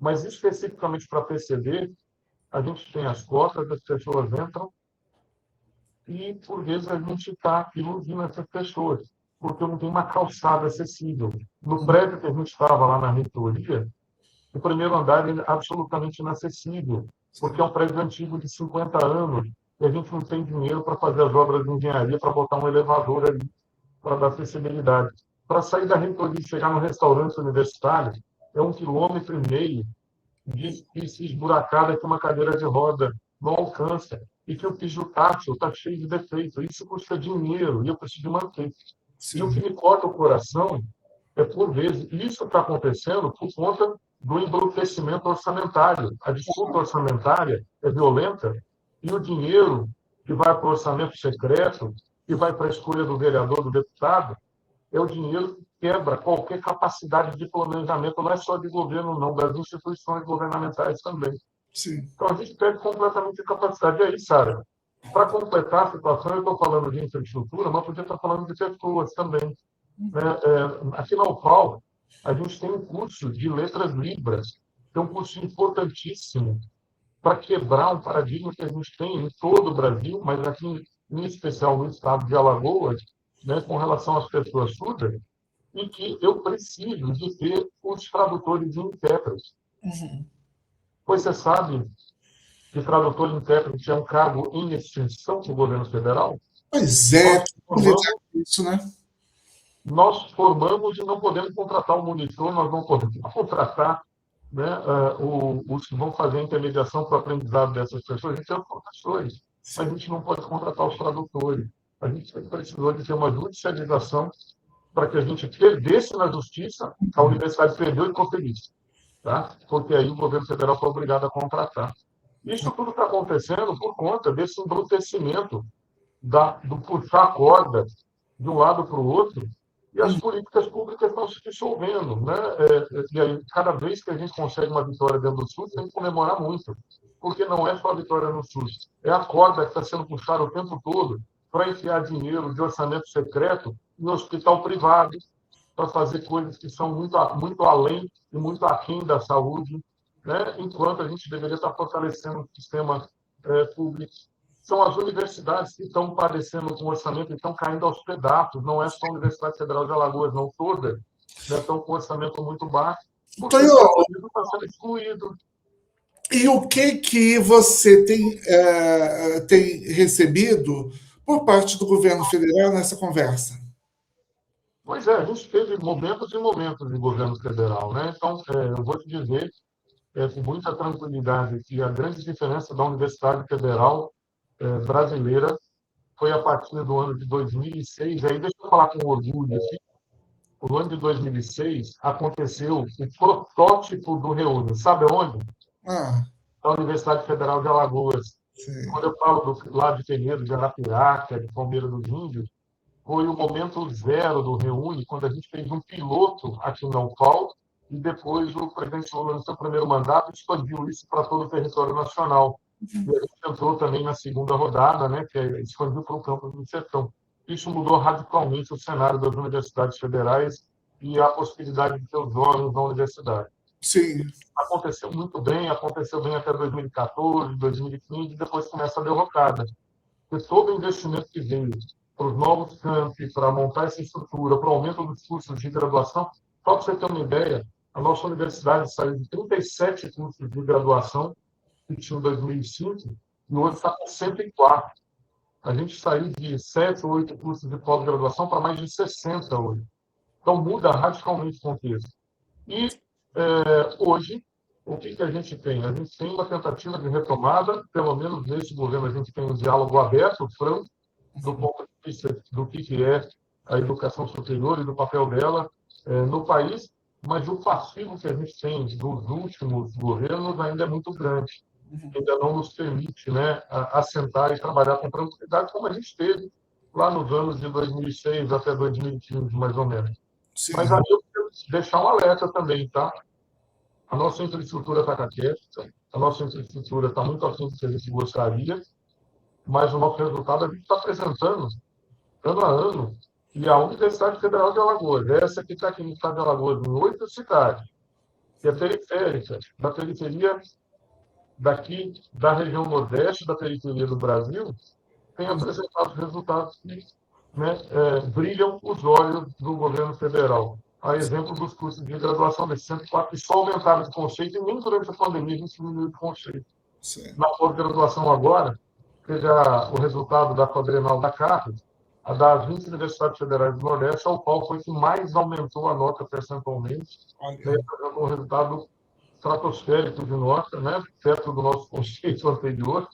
mas especificamente para PCD, a gente tem as cotas, as pessoas entram, e, por vezes, a gente está iludindo essas pessoas, porque não tem uma calçada acessível. No prédio que a gente estava lá na reitoria, o primeiro andar é absolutamente inacessível, porque é um prédio antigo de 50 anos, e a gente não tem dinheiro para fazer as obras de engenharia, para botar um elevador ali, para dar acessibilidade. Para sair da reitoria e chegar no restaurante universitário, é 1,5 km de pista esburacada que uma cadeira de roda não alcança, e que o piso tátil está cheio de defeito. Isso custa dinheiro, e eu preciso manter. Sim. E o que me corta o coração é, por vezes, isso está acontecendo por conta do embrutecimento orçamentário. A disputa orçamentária é violenta, e o dinheiro que vai para o orçamento secreto, que vai para a escolha do vereador, do deputado, é o dinheiro que quebra qualquer capacidade de planejamento, não é só de governo, não, das instituições governamentais também. Sim. Então, a gente perde completamente a capacidade. E aí, Sara, para completar a situação, eu estou falando de infraestrutura, mas podia estar falando de pessoas também. Aqui na UFAL, a gente tem um curso de letras libras, que é um curso importantíssimo para quebrar um paradigma que a gente tem em todo o Brasil, mas aqui, em especial no estado de Alagoas, com relação às pessoas surdas, e que eu preciso de ter os tradutores e intérpretes. Pois você sabe que tradutor e intérprete é um cargo em extinção do governo federal? Pois é, isso, né? Nós formamos e não podemos contratar o monitor, nós não podemos contratar os que vão fazer a intermediação para o aprendizado dessas pessoas. A gente é professores, mas a gente não pode contratar os tradutores. A gente precisou de ter uma judicialização para que a gente perdesse na justiça, a universidade perdeu e ficou feliz. Tá? Porque aí o governo federal foi obrigado a contratar. Isso tudo está acontecendo por conta desse embrutecimento do puxar a corda de um lado para o outro, e as políticas públicas estão se dissolvendo. E aí, cada vez que a gente consegue uma vitória dentro do Sul, tem que comemorar muito. porque não é só a vitória no SUS, é a corda que está sendo puxada o tempo todo para enfiar dinheiro de orçamento secreto no hospital privado, para fazer coisas que são muito além e muito aquém da saúde, né? Enquanto a gente deveria estar fortalecendo o sistema público. São as universidades que estão padecendo com orçamento e estão caindo aos pedaços. Não é só a Universidade Federal de Alagoas, não todas, né? Estão com orçamento muito baixo, porque o Tonho, terrorismo está sendo excluído. e o que você tem recebido por parte do governo federal nessa conversa? Pois é, a gente teve momentos e momentos de governo federal, né? Então, eu vou te dizer com muita tranquilidade que a grande diferença da Universidade Federal brasileira foi a partir do ano de 2006. Aí, deixa eu falar com orgulho aqui. O ano de 2006 aconteceu o protótipo do Reúne. Sabe onde? Ah, Na Universidade Federal de Alagoas. sim. Quando eu falo do lado de Penedo, de Arapiraca, de Palmeira dos Índios, foi o momento zero do Reúne, quando a gente fez um piloto aqui na UFAL, e depois o presidente Lula, no seu primeiro mandato, expandiu isso para todo o território nacional. E a gente entrou também na segunda rodada, né, que expandiu para o campus do Sertão. Isso mudou radicalmente o cenário das universidades federais e a possibilidade de ter os jovens na universidade. Sim. Aconteceu bem até 2014, 2015, e depois começa a derrocada. Porque todo o investimento que veio para os novos campi, para montar essa estrutura, para o aumento dos cursos de graduação, só para você ter uma ideia, a nossa universidade saiu de 37 cursos de graduação que tinha em 2005 e hoje está com 104. A gente saiu de 7 ou 8 cursos de pós-graduação para mais de 60 hoje. Então, muda radicalmente o contexto. E, hoje, o que a gente tem? A gente tem uma tentativa de retomada, pelo menos nesse governo a gente tem um diálogo aberto, franco, do ponto de vista do que é a educação superior e do papel dela no país, mas o passivo que a gente tem dos últimos governos ainda é muito grande. Ainda não nos permite, né, assentar e trabalhar com tranquilidade, como a gente teve lá nos anos de 2006 até 2015, mais ou menos. Mas Sim. aí eu quero deixar um alerta também, tá? A nossa infraestrutura está caquética, a nossa infraestrutura está muito aquém do que a gente gostaria, mas o nosso resultado a gente está apresentando ano a ano. E a Universidade Federal de Alagoas, essa que está aqui no estado de Alagoas, em 8 cidades, que é periférica, da periferia daqui, da região nordeste, da periferia do Brasil, tem apresentado resultados que, né, brilham os olhos do governo federal. A exemplo dos cursos de graduação desses 104, que só aumentaram de conceito, e nem durante a pandemia a gente diminuiu de conceito. Sim. Na pós-graduação agora, seja o resultado da quadrenal da CAPES, a das 20 universidades federais do Nordeste, ao qual foi que mais aumentou a nota percentualmente, né, um resultado estratosférico de nota, né, perto do nosso conceito anterior,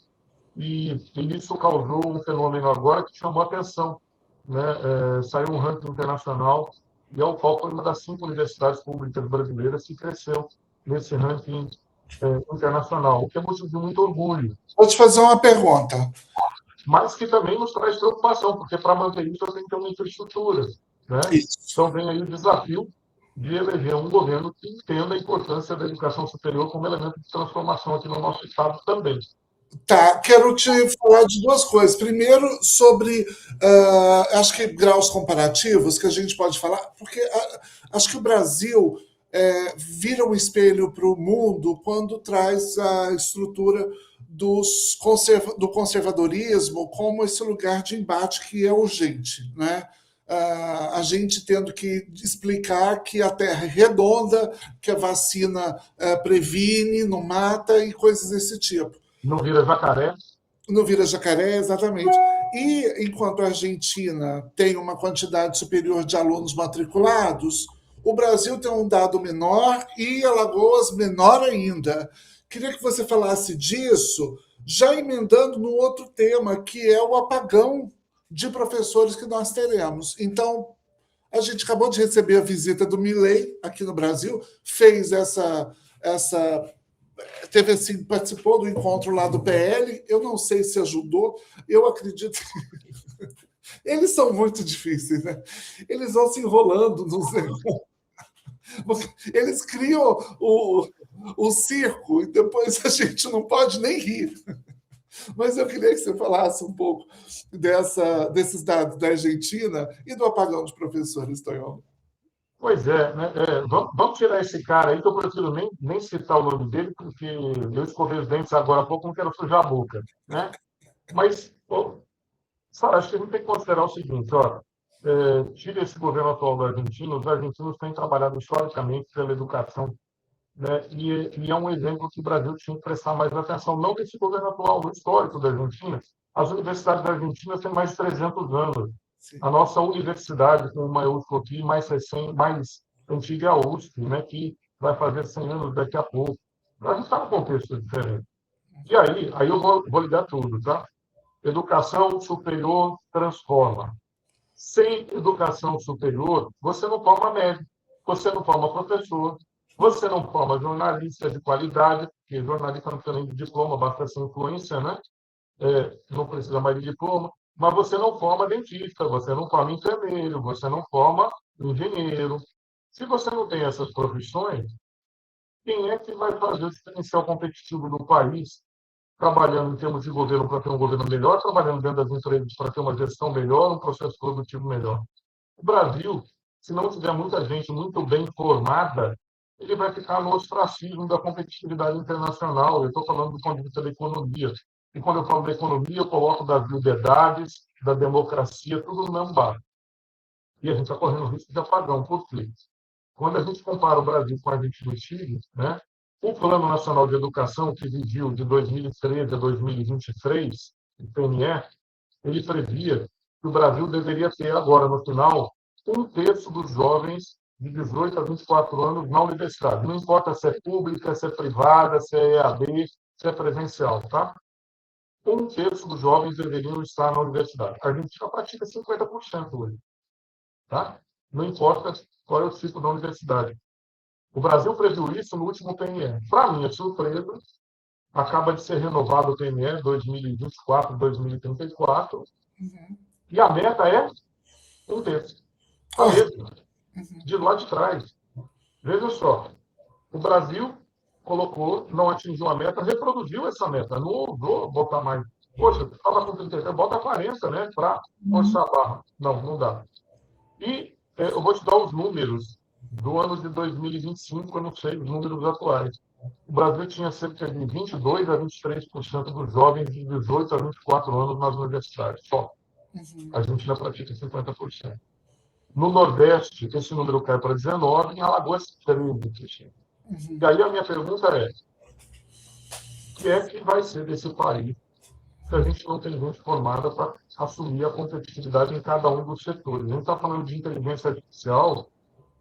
e isso causou um fenômeno agora que chamou a atenção. Né? Saiu um ranking internacional, e a UFAL foi uma das 5 universidades públicas brasileiras que cresceu nesse ranking internacional, o que é motivo de muito orgulho, Vou te fazer uma pergunta. mas que também nos traz preocupação, porque para manter isso eu tenho que ter uma infraestrutura. Né? Isso. Então vem aí o desafio de eleger um governo que entenda a importância da educação superior como elemento de transformação aqui no nosso estado também. Tá, quero te falar de duas coisas. Primeiro, sobre, acho que graus comparativos, que a gente pode falar, porque acho que o Brasil vira um espelho para o mundo quando traz a estrutura do conservadorismo como esse lugar de embate que é urgente, né? A gente tendo que explicar que a Terra é redonda, que a vacina previne, não mata e coisas desse tipo. Não vira jacaré? No Vila Jacaré, exatamente. E enquanto a Argentina tem uma quantidade superior de alunos matriculados, o Brasil tem um dado menor e Alagoas menor ainda. Queria que você falasse disso, já emendando no outro tema, que é o apagão de professores que nós teremos. Então, a gente acabou de receber a visita do Milei aqui no Brasil, fez essa teve assim, participou do encontro lá do PL. Eu não sei se ajudou. Eu acredito que eles são muito difíceis, né? Eles vão se enrolando nos negócios. Eles criam o circo e depois a gente não pode nem rir. Mas eu queria que você falasse um pouco desses dados da Argentina e do apagão de professores, Tonhão. Pois é, né? Vamos tirar esse cara aí, que eu prefiro nem citar o nome dele, porque eu escovei os dentes agora há pouco, não quero sujar a boca, né? Mas, Sara, acho que a gente tem que considerar o seguinte, ó, tira esse governo atual da Argentina, os argentinos têm trabalhado historicamente pela educação, né? E é um exemplo que o Brasil tinha que prestar mais atenção, não desse governo atual, no histórico da Argentina. As universidades da Argentina têm mais de 300 anos. Sim. A nossa universidade, com uma USP aqui, mais recente, mais antiga é a USP, né? Que vai fazer 100 anos daqui a pouco. A gente está num contexto diferente. E aí eu vou ligar tudo, tá? Educação superior transforma. Sem educação superior, você não forma médico, você não forma professor, você não forma jornalista de qualidade, porque jornalista não precisa nem de diploma, basta ser influência, né? Não precisa mais de diploma, mas você não forma dentista, você não forma enfermeiro, você não forma engenheiro. Se você não tem essas profissões, quem é que vai fazer o diferencial competitivo do país, trabalhando em termos de governo para ter um governo melhor, trabalhando dentro das empresas para ter uma gestão melhor, um processo produtivo melhor? O Brasil, se não tiver muita gente muito bem formada, ele vai ficar no ostracismo da competitividade internacional. Eu estou falando do ponto de vista da economia. E quando eu falo da economia, eu coloco das liberdades, da democracia, tudo no mesmo barco. E a gente está correndo risco de apagão. Por quê? Quando a gente compara o Brasil com a Argentina e o Chile, né, o Plano Nacional de Educação, que vigiu de 2013 a 2023, o PNE, ele previa que o Brasil deveria ter agora, no final, um terço dos jovens de 18 a 24 anos na universidade. Não importa se é pública, se é privada, se é EAD, se é presencial, tá? Um terço dos jovens deveriam estar na universidade. A Argentina pratica 50% hoje, tá? Não importa qual é o tipo da universidade. O Brasil previu isso no último PNE. Para minha surpresa, acaba de ser renovado o PNE 2024, 2034, e a meta é um terço. A mesma, de lá de trás. Veja só, o Brasil colocou, não atingiu a meta, reproduziu essa meta. Não vou botar mais. Poxa, estava com 33, bota 40, né? Para forçar a barra. Não, não dá. E eu vou te dar os números do ano de 2025, eu não sei os números atuais. O Brasil tinha cerca de 22 a 23% dos jovens de 18 a 24 anos nas universidades, só. A Argentina pratica 50%. No Nordeste, esse número cai para 19%, em Alagoas, 13%. E aí a minha pergunta é: o que é que vai ser desse país se a gente não tem gente formada para assumir a competitividade em cada um dos setores? A gente está falando de inteligência artificial,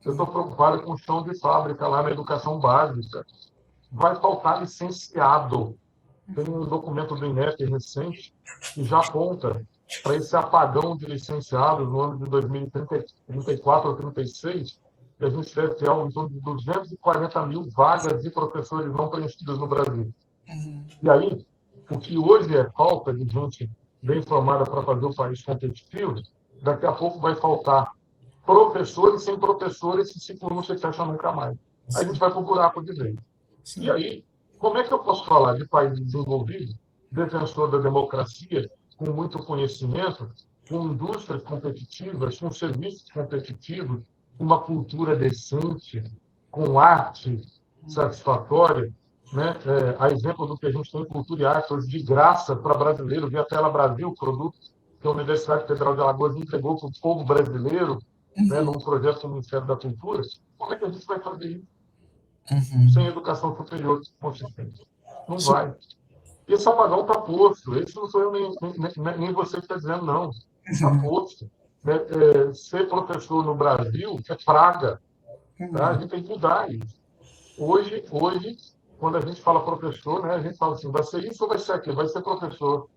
eu estou preocupado com o chão de fábrica lá na educação básica. Vai faltar licenciado. Tem um documento do INEP recente que já aponta para esse apagão de licenciados no ano de 2034 ou 2036, que a gente deve ter algo em torno de 240 mil vagas de professores não preenchidas no Brasil. E aí, o que hoje é falta de gente bem formada para fazer o país competitivo, daqui a pouco vai faltar professores sem professores, esse ciclo não se fecha nunca mais. Aí a gente vai para o buraco de vez. E aí, como é que eu posso falar de país desenvolvido, defensor da democracia, com muito conhecimento, com indústrias competitivas, com serviços competitivos, com uma cultura decente, com arte satisfatória, né? A exemplo do que a gente tem em cultura e arte hoje de graça para brasileiro, via Tela Brasil, produto que a Universidade Federal de Alagoas entregou para o povo brasileiro, né, num projeto do Ministério da Cultura. Como é que a gente vai fazer isso? Sem educação superior consistente. Não vai. Esse apagão está posto. Esse não sou eu nem você que está dizendo, não. Está posto. Ser professor no Brasil é praga. Tá? A gente tem que mudar isso. Hoje, quando a gente fala professor, né, a gente fala assim, vai ser isso ou vai ser aquilo? Vai ser professor.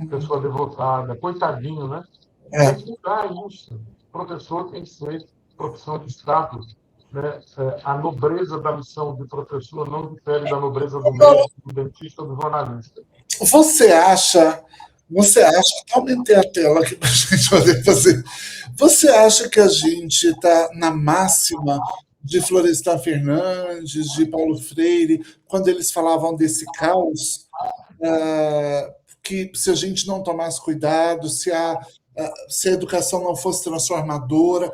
Pessoa devotada, coitadinho, né? Tem que mudar isso. Professor tem que ser profissão de status. Né? A nobreza da missão de professor não difere da nobreza do médico, do dentista, do jornalista. Você acha, aumentei a tela aqui para a gente poder fazer. Você acha que a gente está na máxima de Florestan Fernandes, de Paulo Freire, quando eles falavam desse caos, que se a gente não tomasse cuidado, se a educação não fosse transformadora,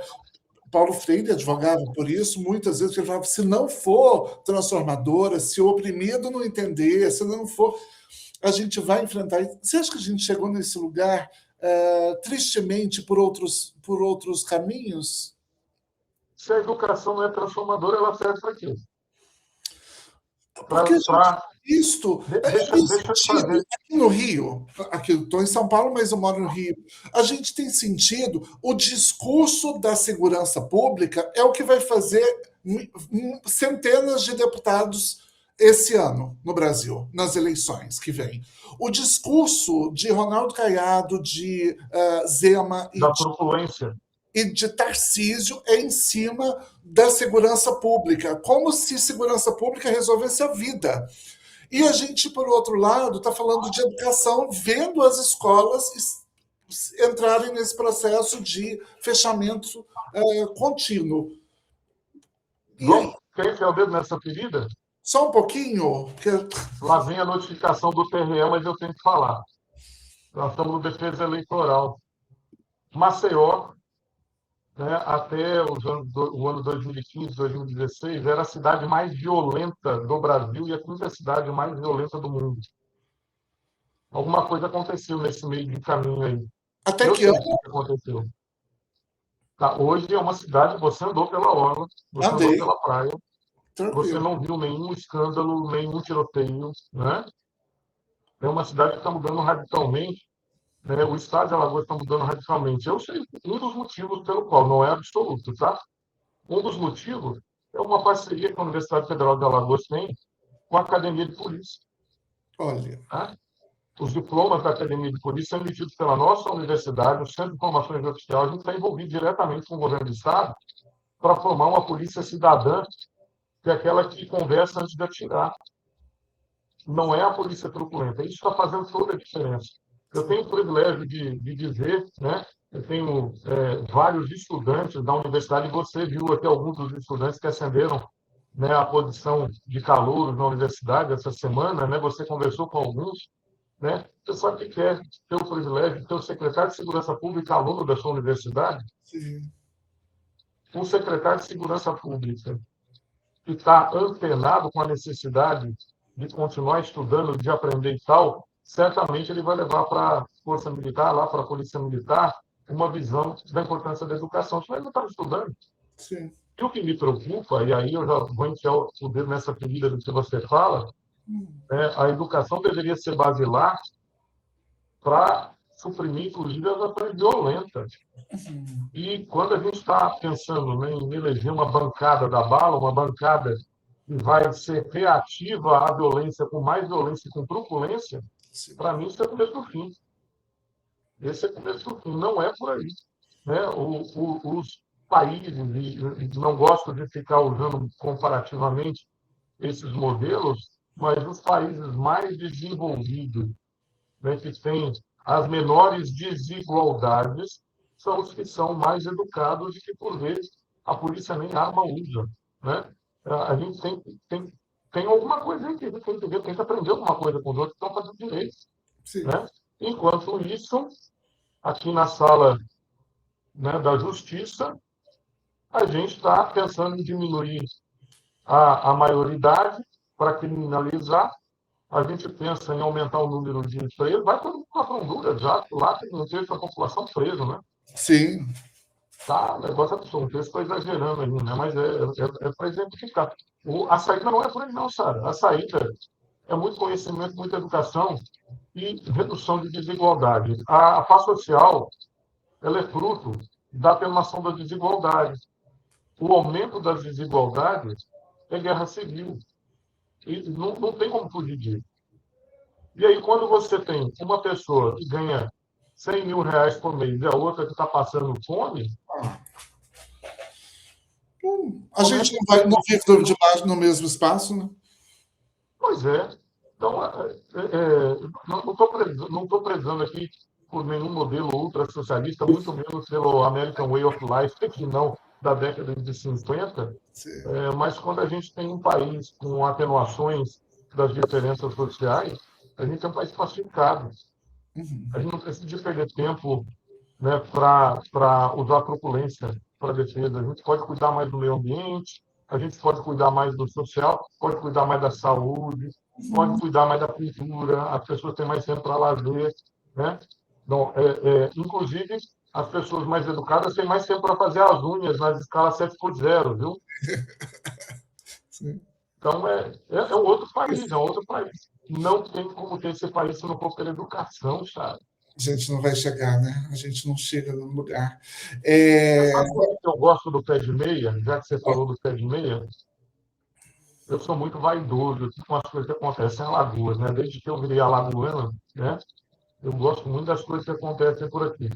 Paulo Freire advogava por isso muitas vezes, ele falava: se não for transformadora, se o oprimido não entender, se não for, a gente vai enfrentar. Você acha que a gente chegou nesse lugar tristemente por outros caminhos? Se a educação não é transformadora, ela serve para quê? Porque a gente Pra... isto Deixa, tem deixa eu te sentido fazer. aqui no Rio, aqui eu estou em São Paulo, mas eu moro no Rio. A gente tem sentido o discurso da segurança pública é o que vai fazer centenas de deputados esse ano no Brasil, nas eleições que vêm. O discurso de Ronaldo Caiado, de Zema Da truculência. e de Tarcísio é em cima da segurança pública, como se segurança pública resolvesse a vida. E a gente, por outro lado, está falando de educação, vendo as escolas entrarem nesse processo de fechamento contínuo. E aí? Quer enfiar o dedo nessa ferida? Só um pouquinho? Lá vem a notificação do TRE, mas eu tenho que falar. Nós estamos no defesa eleitoral. Maceió, né, até o ano 2015, 2016, era a cidade mais violenta do Brasil e a quinta cidade mais violenta do mundo. Alguma coisa aconteceu nesse meio de caminho aí. Até Eu que sei ano? o que aconteceu. Tá, hoje é uma cidade, você andou pela orla, você andou Andei, pela praia, você tranquilo. não viu nenhum escândalo, nenhum tiroteio, né? É uma cidade que está mudando radicalmente, né? O estado de Alagoas está mudando radicalmente. Eu sei um dos motivos pelo qual, não é absoluto, tá? Um dos motivos é uma parceria que a Universidade Federal de Alagoas tem com a Academia de Polícia. Olha. Tá? Os diplomas da Academia de Polícia são emitidos pela nossa universidade, o Centro de Informações Oficial. A gente está envolvido diretamente com o governo do Estado para formar uma polícia cidadã, que é aquela que conversa antes de atirar. Não é a polícia truculenta. Isso está fazendo toda a diferença. Eu tenho o privilégio de dizer, né? Eu tenho vários estudantes da universidade, e você viu até alguns dos estudantes que ascenderam, né, a posição de calouros na universidade essa semana, né? Você conversou com alguns, né? Você sabe o que é ter o privilégio de ter o secretário de Segurança Pública aluno da sua universidade? Sim. Um secretário de Segurança Pública que está antenado com a necessidade de continuar estudando, de aprender e tal, certamente ele vai levar para a Força Militar, lá para a Polícia Militar, uma visão da importância da educação. Senão ele não está estudando. Sim. E o que me preocupa, e aí eu já vou enfiar o dedo nessa ferida do que você fala, a educação deveria ser basilar para suprimir, inclusive, as ações violentas. E quando a gente está pensando, né, em eleger uma bancada da bala, uma bancada que vai ser reativa à violência, com mais violência e com truculência, para mim isso é o começo do fim. Esse é o começo do fim, não é por aí. Né? Os países, e não gosto de ficar usando comparativamente esses modelos, mas os países mais desenvolvidos, né, que têm as menores desigualdades, são os que são mais educados e que, por vezes, a polícia nem arma usa. Né? A gente tem alguma coisa aí que a gente tem que ver, tem que aprender alguma coisa com os outros que estão fazendo direito. Né? Enquanto isso, aqui na sala, né, da Justiça, a gente está pensando em diminuir a maioridade para criminalizar. A gente pensa em aumentar o número de presos, vai para uma Honduras, já lá tem um terço da população preso, né? Sim. Tá, o negócio é absurdo, um terço estou exagerando aí, né? Mas é para exemplificar. A saída não é por aí, não, Sara. A saída é muito conhecimento, muita educação e redução de desigualdade. A paz social, ela é fruto da atenuação da desigualdade. O aumento das desigualdades é guerra civil. E não tem como fugir disso. E aí, quando você tem uma pessoa que ganha 100 mil reais por mês e a outra que está passando fome, a gente não vive debaixo no mesmo espaço, né? Pois é. Então, não estou prezando aqui por nenhum modelo ultra-socialista, muito menos pelo American Way of Life, que não. da década de 50, Sim. mas quando a gente tem um país com atenuações das diferenças sociais, a gente é um país pacificado. A Uhum. gente não precisa de perder tempo, né, para usar a truculência para a defesa. A gente pode cuidar mais do meio ambiente, a gente pode cuidar mais do social, pode cuidar mais da saúde, pode cuidar mais da cultura, as pessoas têm mais tempo para lazer, né? Então, inclusive, as pessoas mais educadas têm mais tempo para fazer as unhas nas escalas 7x0, viu? Sim. Então, é um outro país, é um outro país. Não tem como ter esse país se não for pela educação, sabe? A gente não vai chegar, né? A gente não chega no lugar. Sabe por que eu gosto do pé de meia? Já que você falou do pé de meia, eu sou muito vaidoso com as coisas que acontecem em Alagoas, né? Desde que eu virei alagoano, né? Eu gosto muito das coisas que acontecem por aqui.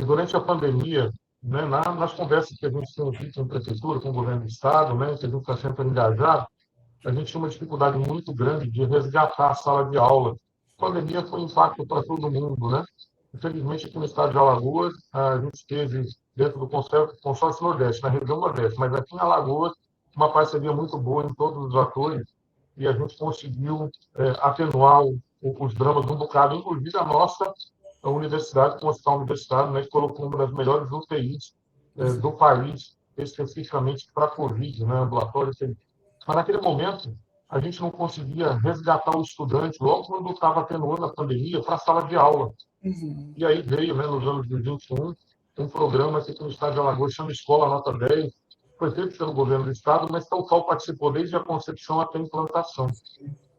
Durante a pandemia, né, nas conversas que a gente tem aqui com a prefeitura, com o governo do estado, né, que a gente está sempre engajado, a gente tinha uma dificuldade muito grande de resgatar a sala de aula. A pandemia foi um impacto para todo mundo, né? Infelizmente, aqui no estado de Alagoas, a gente teve, dentro do consórcio Nordeste, na região Nordeste, mas aqui em Alagoas, uma parceria muito boa em todos os atores, e a gente conseguiu atenuar os dramas um bocado, inclusive a universidade, com o Hospital Universitário, né, que colocou uma das melhores UTIs do país, especificamente para a Covid, né, ambulatório. Mas naquele momento, a gente não conseguia resgatar o estudante, logo quando estava atenuando a pandemia, para a sala de aula. Uhum. E aí veio, né, nos anos de 21, um programa aqui no estado de Alagoas, chama Escola Nota 10, foi feito pelo governo do estado, mas tal qual participou desde a concepção até a implantação.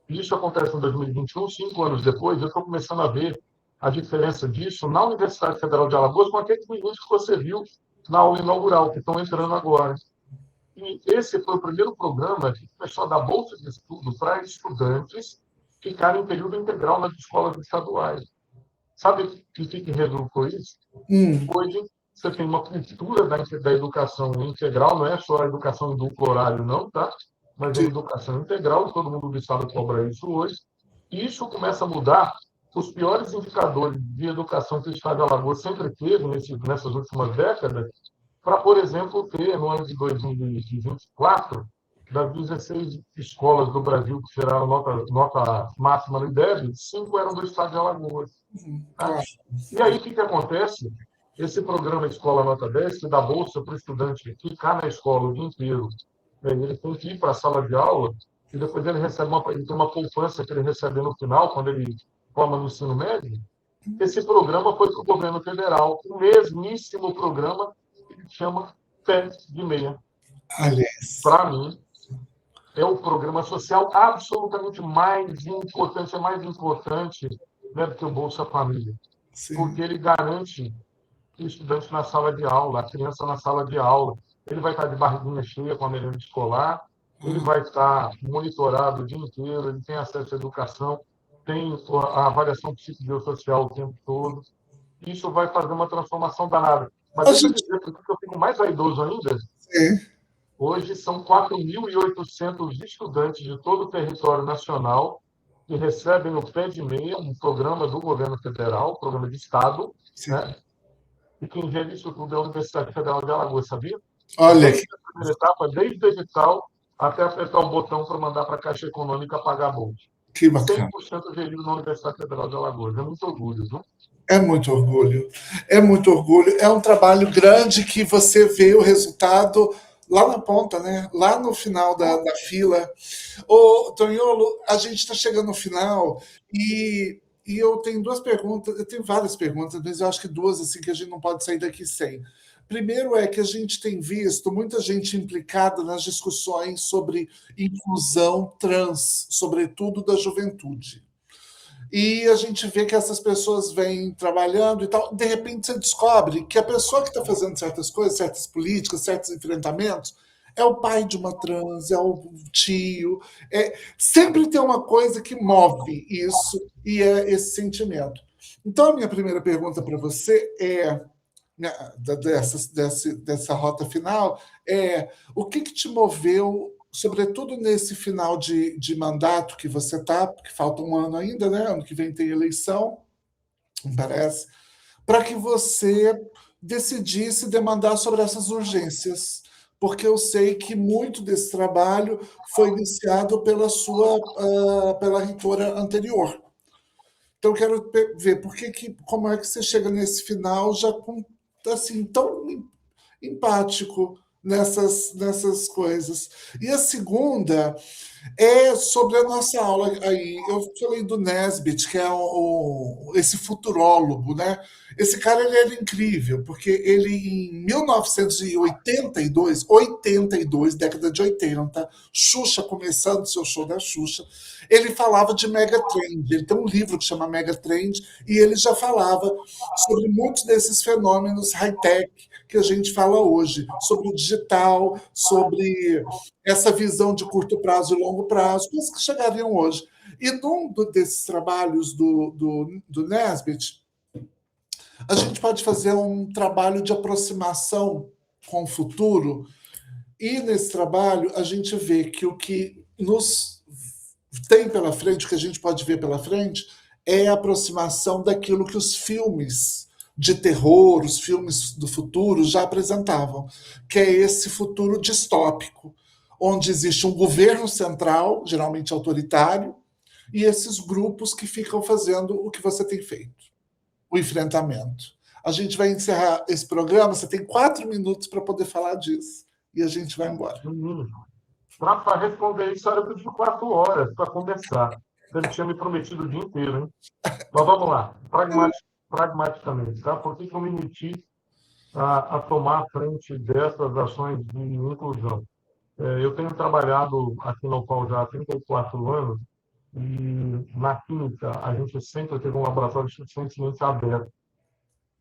E isso acontece em 2021, 5 anos depois, eu estou começando a ver a diferença disso na Universidade Federal de Alagoas com aqueles meninos que você viu na aula inaugural, que estão entrando agora. E esse foi o primeiro programa que começou a dar bolsa de estudo para estudantes ficarem em período integral nas escolas estaduais. Sabe o que resultou isso? Hum. Hoje, você tem uma cultura da educação integral, não é só a educação em duplo horário, não, tá? Mas a Sim. educação integral, todo mundo do Estado cobra isso hoje. E isso começa a mudar os piores indicadores de educação que o Estado de Alagoas sempre teve nessas últimas décadas, para, por exemplo, ter, no ano de 2024, das 16 escolas do Brasil que tiraram nota máxima no IDEB, 5 eram do Estado de Alagoas. Tá? Claro. E aí, o que acontece? Esse programa Escola Nota 10, que dá bolsa para o estudante ficar na escola o dia inteiro, né, ele tem que ir para a sala de aula, e depois ele tem uma poupança que ele recebe no final, quando ele forma no ensino médio. Esse programa foi para o governo federal, o mesmíssimo programa que chama Pé de Meia. Aliás, Para mim, é o programa social absolutamente mais importante, né, do que o Bolsa Família, sim. porque ele garante o estudante na sala de aula, a criança na sala de aula, ele vai estar de barriguinha cheia com a merenda escolar, ele vai estar monitorado o dia inteiro, ele tem acesso à educação, tem a avaliação psicossocial o tempo todo. Isso vai fazer uma transformação danada. Mas A deixa eu gente dizer, porque eu fico mais vaidoso ainda, tem. hoje são 4.800 estudantes de todo o território nacional que recebem o Pé de Meia, um programa do governo federal, um programa de Estado, Sim. né? E quem gera isso tudo é a Universidade Federal de Alagoas, sabia? Olha, Desde a primeira etapa, desde o edital, até apertar o botão para mandar para a Caixa Econômica pagar a bolsa. que bacana. 100% gerido na Universidade Federal de Alagoas. É muito orgulho, viu? É muito orgulho. É muito orgulho. É um trabalho grande que você vê o resultado lá na ponta, né? Lá no final da fila. Ô, Tonholo, a gente está chegando no final e eu tenho duas perguntas. Eu tenho várias perguntas, mas eu acho que duas assim que a gente não pode sair daqui sem. Primeiro é que a gente tem visto muita gente implicada nas discussões sobre inclusão trans, sobretudo da juventude. E a gente vê que essas pessoas vêm trabalhando e tal. De repente você descobre que a pessoa que está fazendo certas coisas, certas políticas, certos enfrentamentos, é o pai de uma trans, é o tio. Sempre tem uma coisa que move isso e é esse sentimento. Então, a minha primeira pergunta para você é, né, dessa rota final, é o que te moveu, sobretudo nesse final de mandato que você está, porque falta um ano ainda, né? Ano que vem tem eleição, me parece, para que você decidi se demandar sobre essas urgências, porque eu sei que muito desse trabalho foi iniciado pela reitora anterior. Então, eu quero ver como é que você chega nesse final já com, assim, tão empático nessas coisas. E a segunda é sobre a nossa aula aí. Eu falei do Nesbitt, que é esse futurólogo, né? Esse cara ele era incrível, porque ele em 1982, década de 80, Xuxa começando seu show da Xuxa, ele falava de megatrend. Ele tem um livro que chama Megatrend e ele já falava sobre muitos desses fenômenos high-tech que a gente fala hoje, sobre o digital, sobre essa visão de curto prazo e longo prazo, coisas que chegariam hoje. E num desses trabalhos do Nesbitt, a gente pode fazer um trabalho de aproximação com o futuro, e nesse trabalho a gente vê que o que nos tem pela frente, o que a gente pode ver pela frente, é a aproximação daquilo que os filmes de terror, os filmes do futuro já apresentavam, que é esse futuro distópico, onde existe um governo central, geralmente autoritário, e esses grupos que ficam fazendo o que você tem feito, o enfrentamento. A gente vai encerrar esse programa, você tem 4 minutos para poder falar disso, e a gente vai embora. Para responder isso, era preciso 4 horas para conversar. Ele tinha me prometido o dia inteiro, hein? Mas vamos lá, pragmaticamente, tá? Por que eu me meti a tomar a frente dessas ações de inclusão? Eu tenho trabalhado aqui no UPAL já há 34 anos, e na química a gente sempre teve um laboratório suficientemente aberto.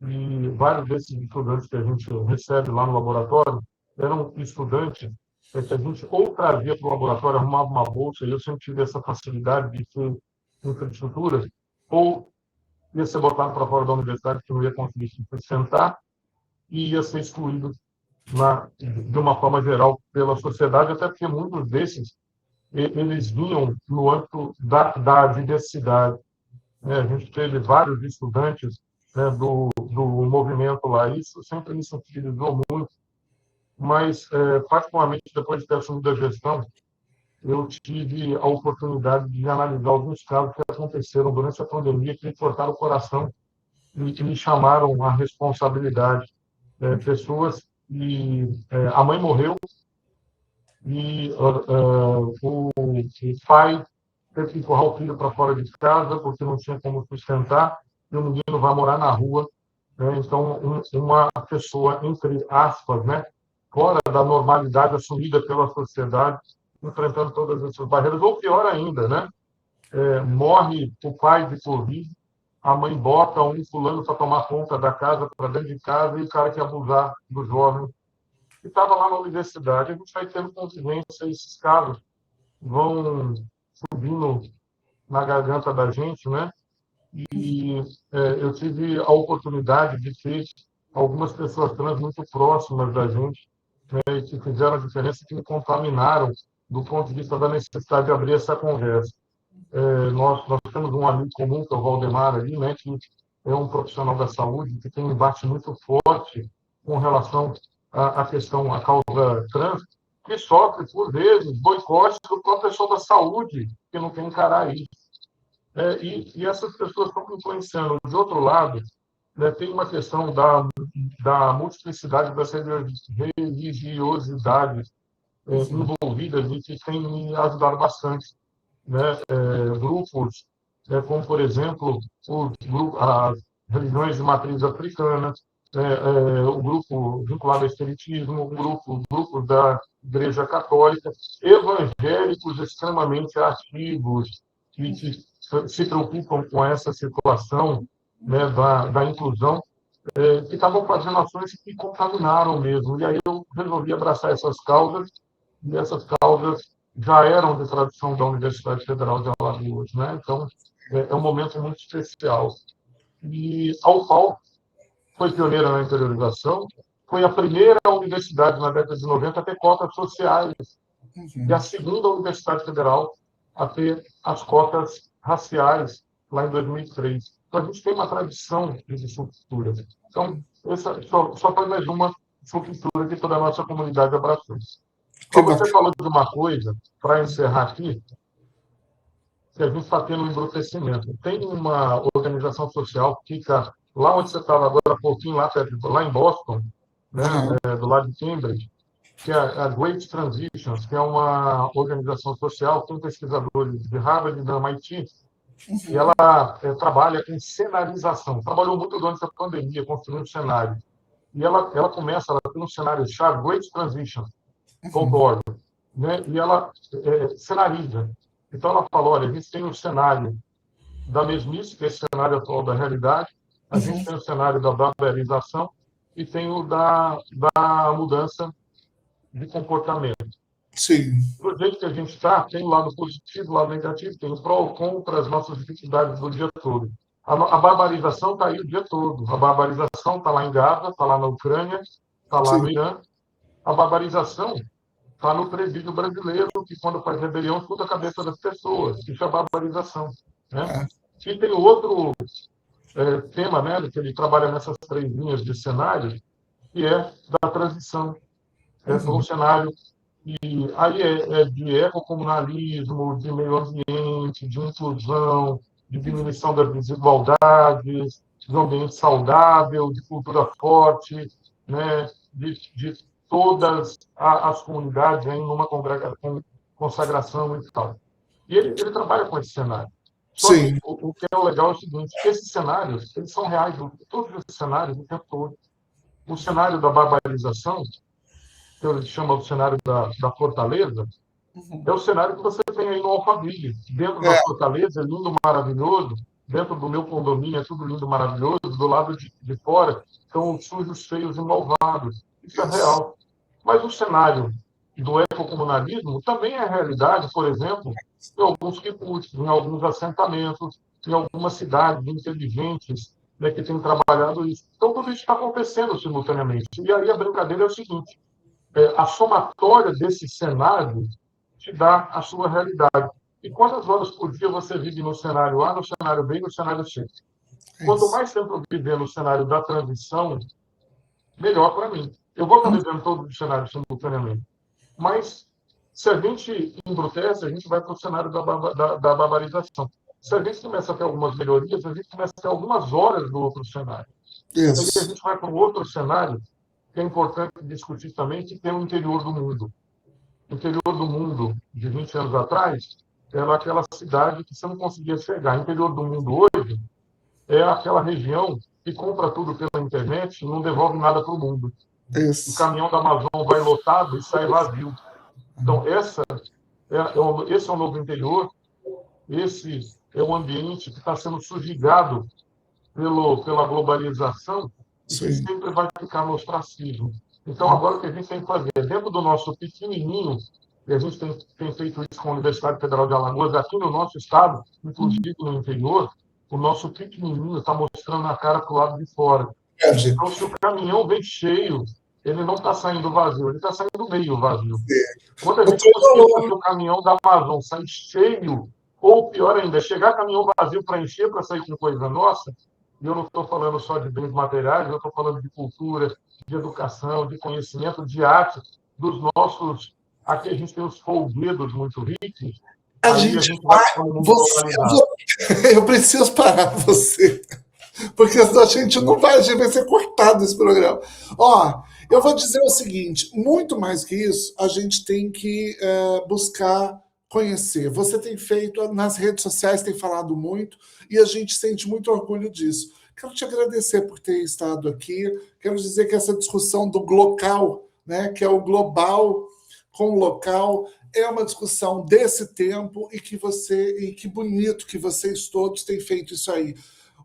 E vários desses estudantes que a gente recebe lá no laboratório eram estudantes que a gente ou trazia para o laboratório, arrumava uma bolsa, e eu sempre tive essa facilidade de ter infraestruturas, ou ia ser botado para fora da universidade, que não ia conseguir se sustentar, e ia ser excluído de uma forma geral pela sociedade, até porque muitos desses eles vinham no âmbito da diversidade, né? A gente teve vários estudantes, né, do movimento lá, isso sempre me sensibilizou muito, mas, particularmente depois de ter assumido a gestão, eu tive a oportunidade de analisar alguns casos que aconteceram durante a pandemia, que me cortaram o coração e que me chamaram a responsabilidade. Pessoas e a mãe morreu e o pai teve que empurrar o filho para fora de casa porque não tinha como sustentar, e o menino vai morar na rua, né? Então, uma pessoa, entre aspas, né, fora da normalidade assumida pela sociedade, enfrentando todas essas barreiras, ou pior ainda, né, morre o pai de Covid, a mãe bota um fulano para tomar conta da casa, para dentro de casa, e o cara quer abusar do jovem que estava lá na universidade. A gente vai tendo convivência, esses casos vão subindo na garganta da gente, né? E eu tive a oportunidade de ter algumas pessoas trans muito próximas da gente, né, que fizeram a diferença, que me contaminaram do ponto de vista da necessidade de abrir essa conversa. Nós temos um amigo comum, que é o Valdemar, ali, né, que é um profissional da saúde, que tem um embate muito forte com relação à questão, à causa trans, que sofre, por vezes, boicote do próprio pessoal da saúde, que não quer encarar isso. E essas pessoas estão influenciando. De outro lado, né, tem uma questão da multiplicidade das religiosidades envolvidas, e que tem me ajudado bastante, né? Grupos, como, por exemplo, as religiões de matriz africana, o grupo vinculado ao espiritismo, grupos da Igreja Católica, evangélicos extremamente ativos, que se preocupam com essa situação, né, da inclusão, que estavam fazendo ações que contaminaram mesmo. E aí eu resolvi abraçar essas causas, e essas causas já eram de tradição da Universidade Federal de Alagoas, né? Então, um momento muito especial. E a UFAL foi pioneira na interiorização, foi a primeira universidade na década de 90 a ter cotas sociais, e a segunda universidade federal a ter as cotas raciais, lá em 2003. Então, a gente tem uma tradição de estrutura. Então, Essa só foi mais uma subcultura que toda a nossa comunidade abraçou. Que Mas você bacana. falou de uma coisa, para encerrar aqui, que a gente está tendo um embrutecimento. Tem uma organização social que fica lá onde você estava agora há pouquinho, lá em Boston, né, Aham. do lado de Cambridge, que é a Great Transitions, que é uma organização social, tem pesquisadores de Harvard e da MIT, e ela trabalha com cenarização. Trabalhou muito durante a pandemia, construindo cenários. E ela começa, ela tem um cenário-chave, greattransitions.org, né? E ela cenariza. Então, ela fala, olha, a gente tem um cenário da mesmice, que é esse cenário atual da realidade, a gente tem o cenário da barbarização e tem o da mudança de comportamento. Sim. Do jeito que a gente está, tem o lado positivo, o lado negativo, tem o pró, o contra, as nossas dificuldades do dia todo. A barbarização está aí o dia todo. A barbarização está lá em Gaza, está lá na Ucrânia, está lá Sim. no Irã. A barbarização está no presídio brasileiro, que quando faz rebelião, escuta a cabeça das pessoas. Isso é barbarização. Né? É. E tem outro tema, né, que ele trabalha nessas três linhas de cenário, que é da transição. É um cenário e aí de ecocomunalismo, de meio ambiente, de inclusão, de diminuição das desigualdades, de um ambiente saudável, de cultura forte, né, de todas as comunidades em uma consagração e tal. E ele trabalha com esse cenário. Só que Sim. o que é legal é o seguinte, esses cenários, eles são reais, todos os cenários, o tempo todo. O cenário da barbarização, que eu chamo de cenário da fortaleza, é o cenário que você tem aí no Alphaville. Dentro da É. fortaleza, é lindo, maravilhoso. Dentro do meu condomínio é tudo lindo, maravilhoso. Do lado de fora são os sujos, feios e malvados. Isso é Isso. real. Mas o cenário do ecocomunalismo também é realidade, por exemplo, em alguns quibutes, em alguns assentamentos, em algumas cidades inteligentes, né, que têm trabalhado isso. Então, tudo isso está acontecendo simultaneamente. E aí a brincadeira é o seguinte: a somatória desse cenário te dá a sua realidade. E quantas horas por dia você vive no cenário A, no cenário B e no cenário C? Quanto Isso. mais tempo eu viver no cenário da transição, melhor para mim. Eu vou estar vivendo todos os cenários simultaneamente. Mas, se a gente embrutece, a gente vai para o cenário da barbarização. Se a gente começa a ter algumas melhorias, a gente começa a ter algumas horas do outro cenário. Aí a Isso. gente vai para um outro cenário, que é importante discutir também, que tem o interior do mundo. O interior do mundo, de 20 anos atrás, era aquela cidade que você não conseguia chegar. O interior do mundo hoje é aquela região que compra tudo pela internet e não devolve nada para o mundo. O Isso. caminhão da Amazon vai lotado e sai vazio. Então, esse é o novo interior, esse é o ambiente que está sendo sujigado pela globalização e que Sim. sempre vai ficar no ostracismo. Então, agora o que a gente tem que fazer? Dentro do nosso pequenininho, e a gente tem feito isso com a Universidade Federal de Alagoas, aqui no nosso estado, inclusive no interior, o nosso pequenininho está mostrando a cara para o lado de fora. Perde. Então, se o caminhão vem cheio, ele não está saindo vazio, ele está saindo meio vazio. Quando a O gente conseguir fazer tricolor. o caminhão da Amazon sair cheio, ou pior ainda, chegar caminhão vazio para encher, para sair com coisa nossa, e eu não estou falando só de bens materiais, eu estou falando de cultura, de educação, de conhecimento, de arte, dos nossos. Aqui a gente tem os folguedos muito ricos, A aí a gente gente vai vai. para o mundo Você, globalizado. eu preciso parar você. Porque senão a gente não vai, a gente vai ser cortado desse programa. Ó, eu vou dizer o seguinte: muito mais que isso, a gente tem que buscar conhecer. Você tem feito, nas redes sociais, tem falado muito, e a gente sente muito orgulho disso. Quero te agradecer por ter estado aqui. Quero dizer que essa discussão do glocal, né, que é o global com o local, é uma discussão desse tempo e que bonito que vocês todos têm feito isso aí.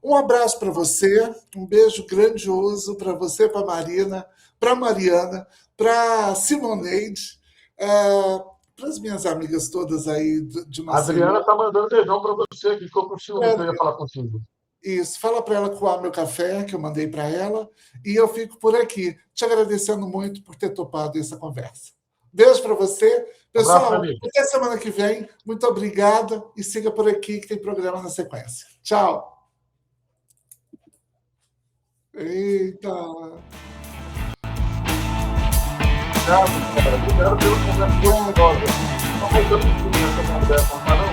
Um abraço para você, um beijo grandioso para você, para Marina, para Mariana, para Simoneide, para as minhas amigas todas aí de A Adriana Maceió. está mandando beijão para você, que ficou com ciúme que eu ia falar contigo. Isso, fala para ela coar meu café, que eu mandei para ela, e eu fico por aqui, te agradecendo muito por ter topado essa conversa. Beijo para você. Abraço, meu Pessoal, amigo. até semana que vem. Muito obrigada e siga por aqui que tem programa na sequência. Tchau. Eita! Obrigado, cara. Obrigado pela conversa gostosa. Só voltando um pouquinho nessa conversa, tá, não?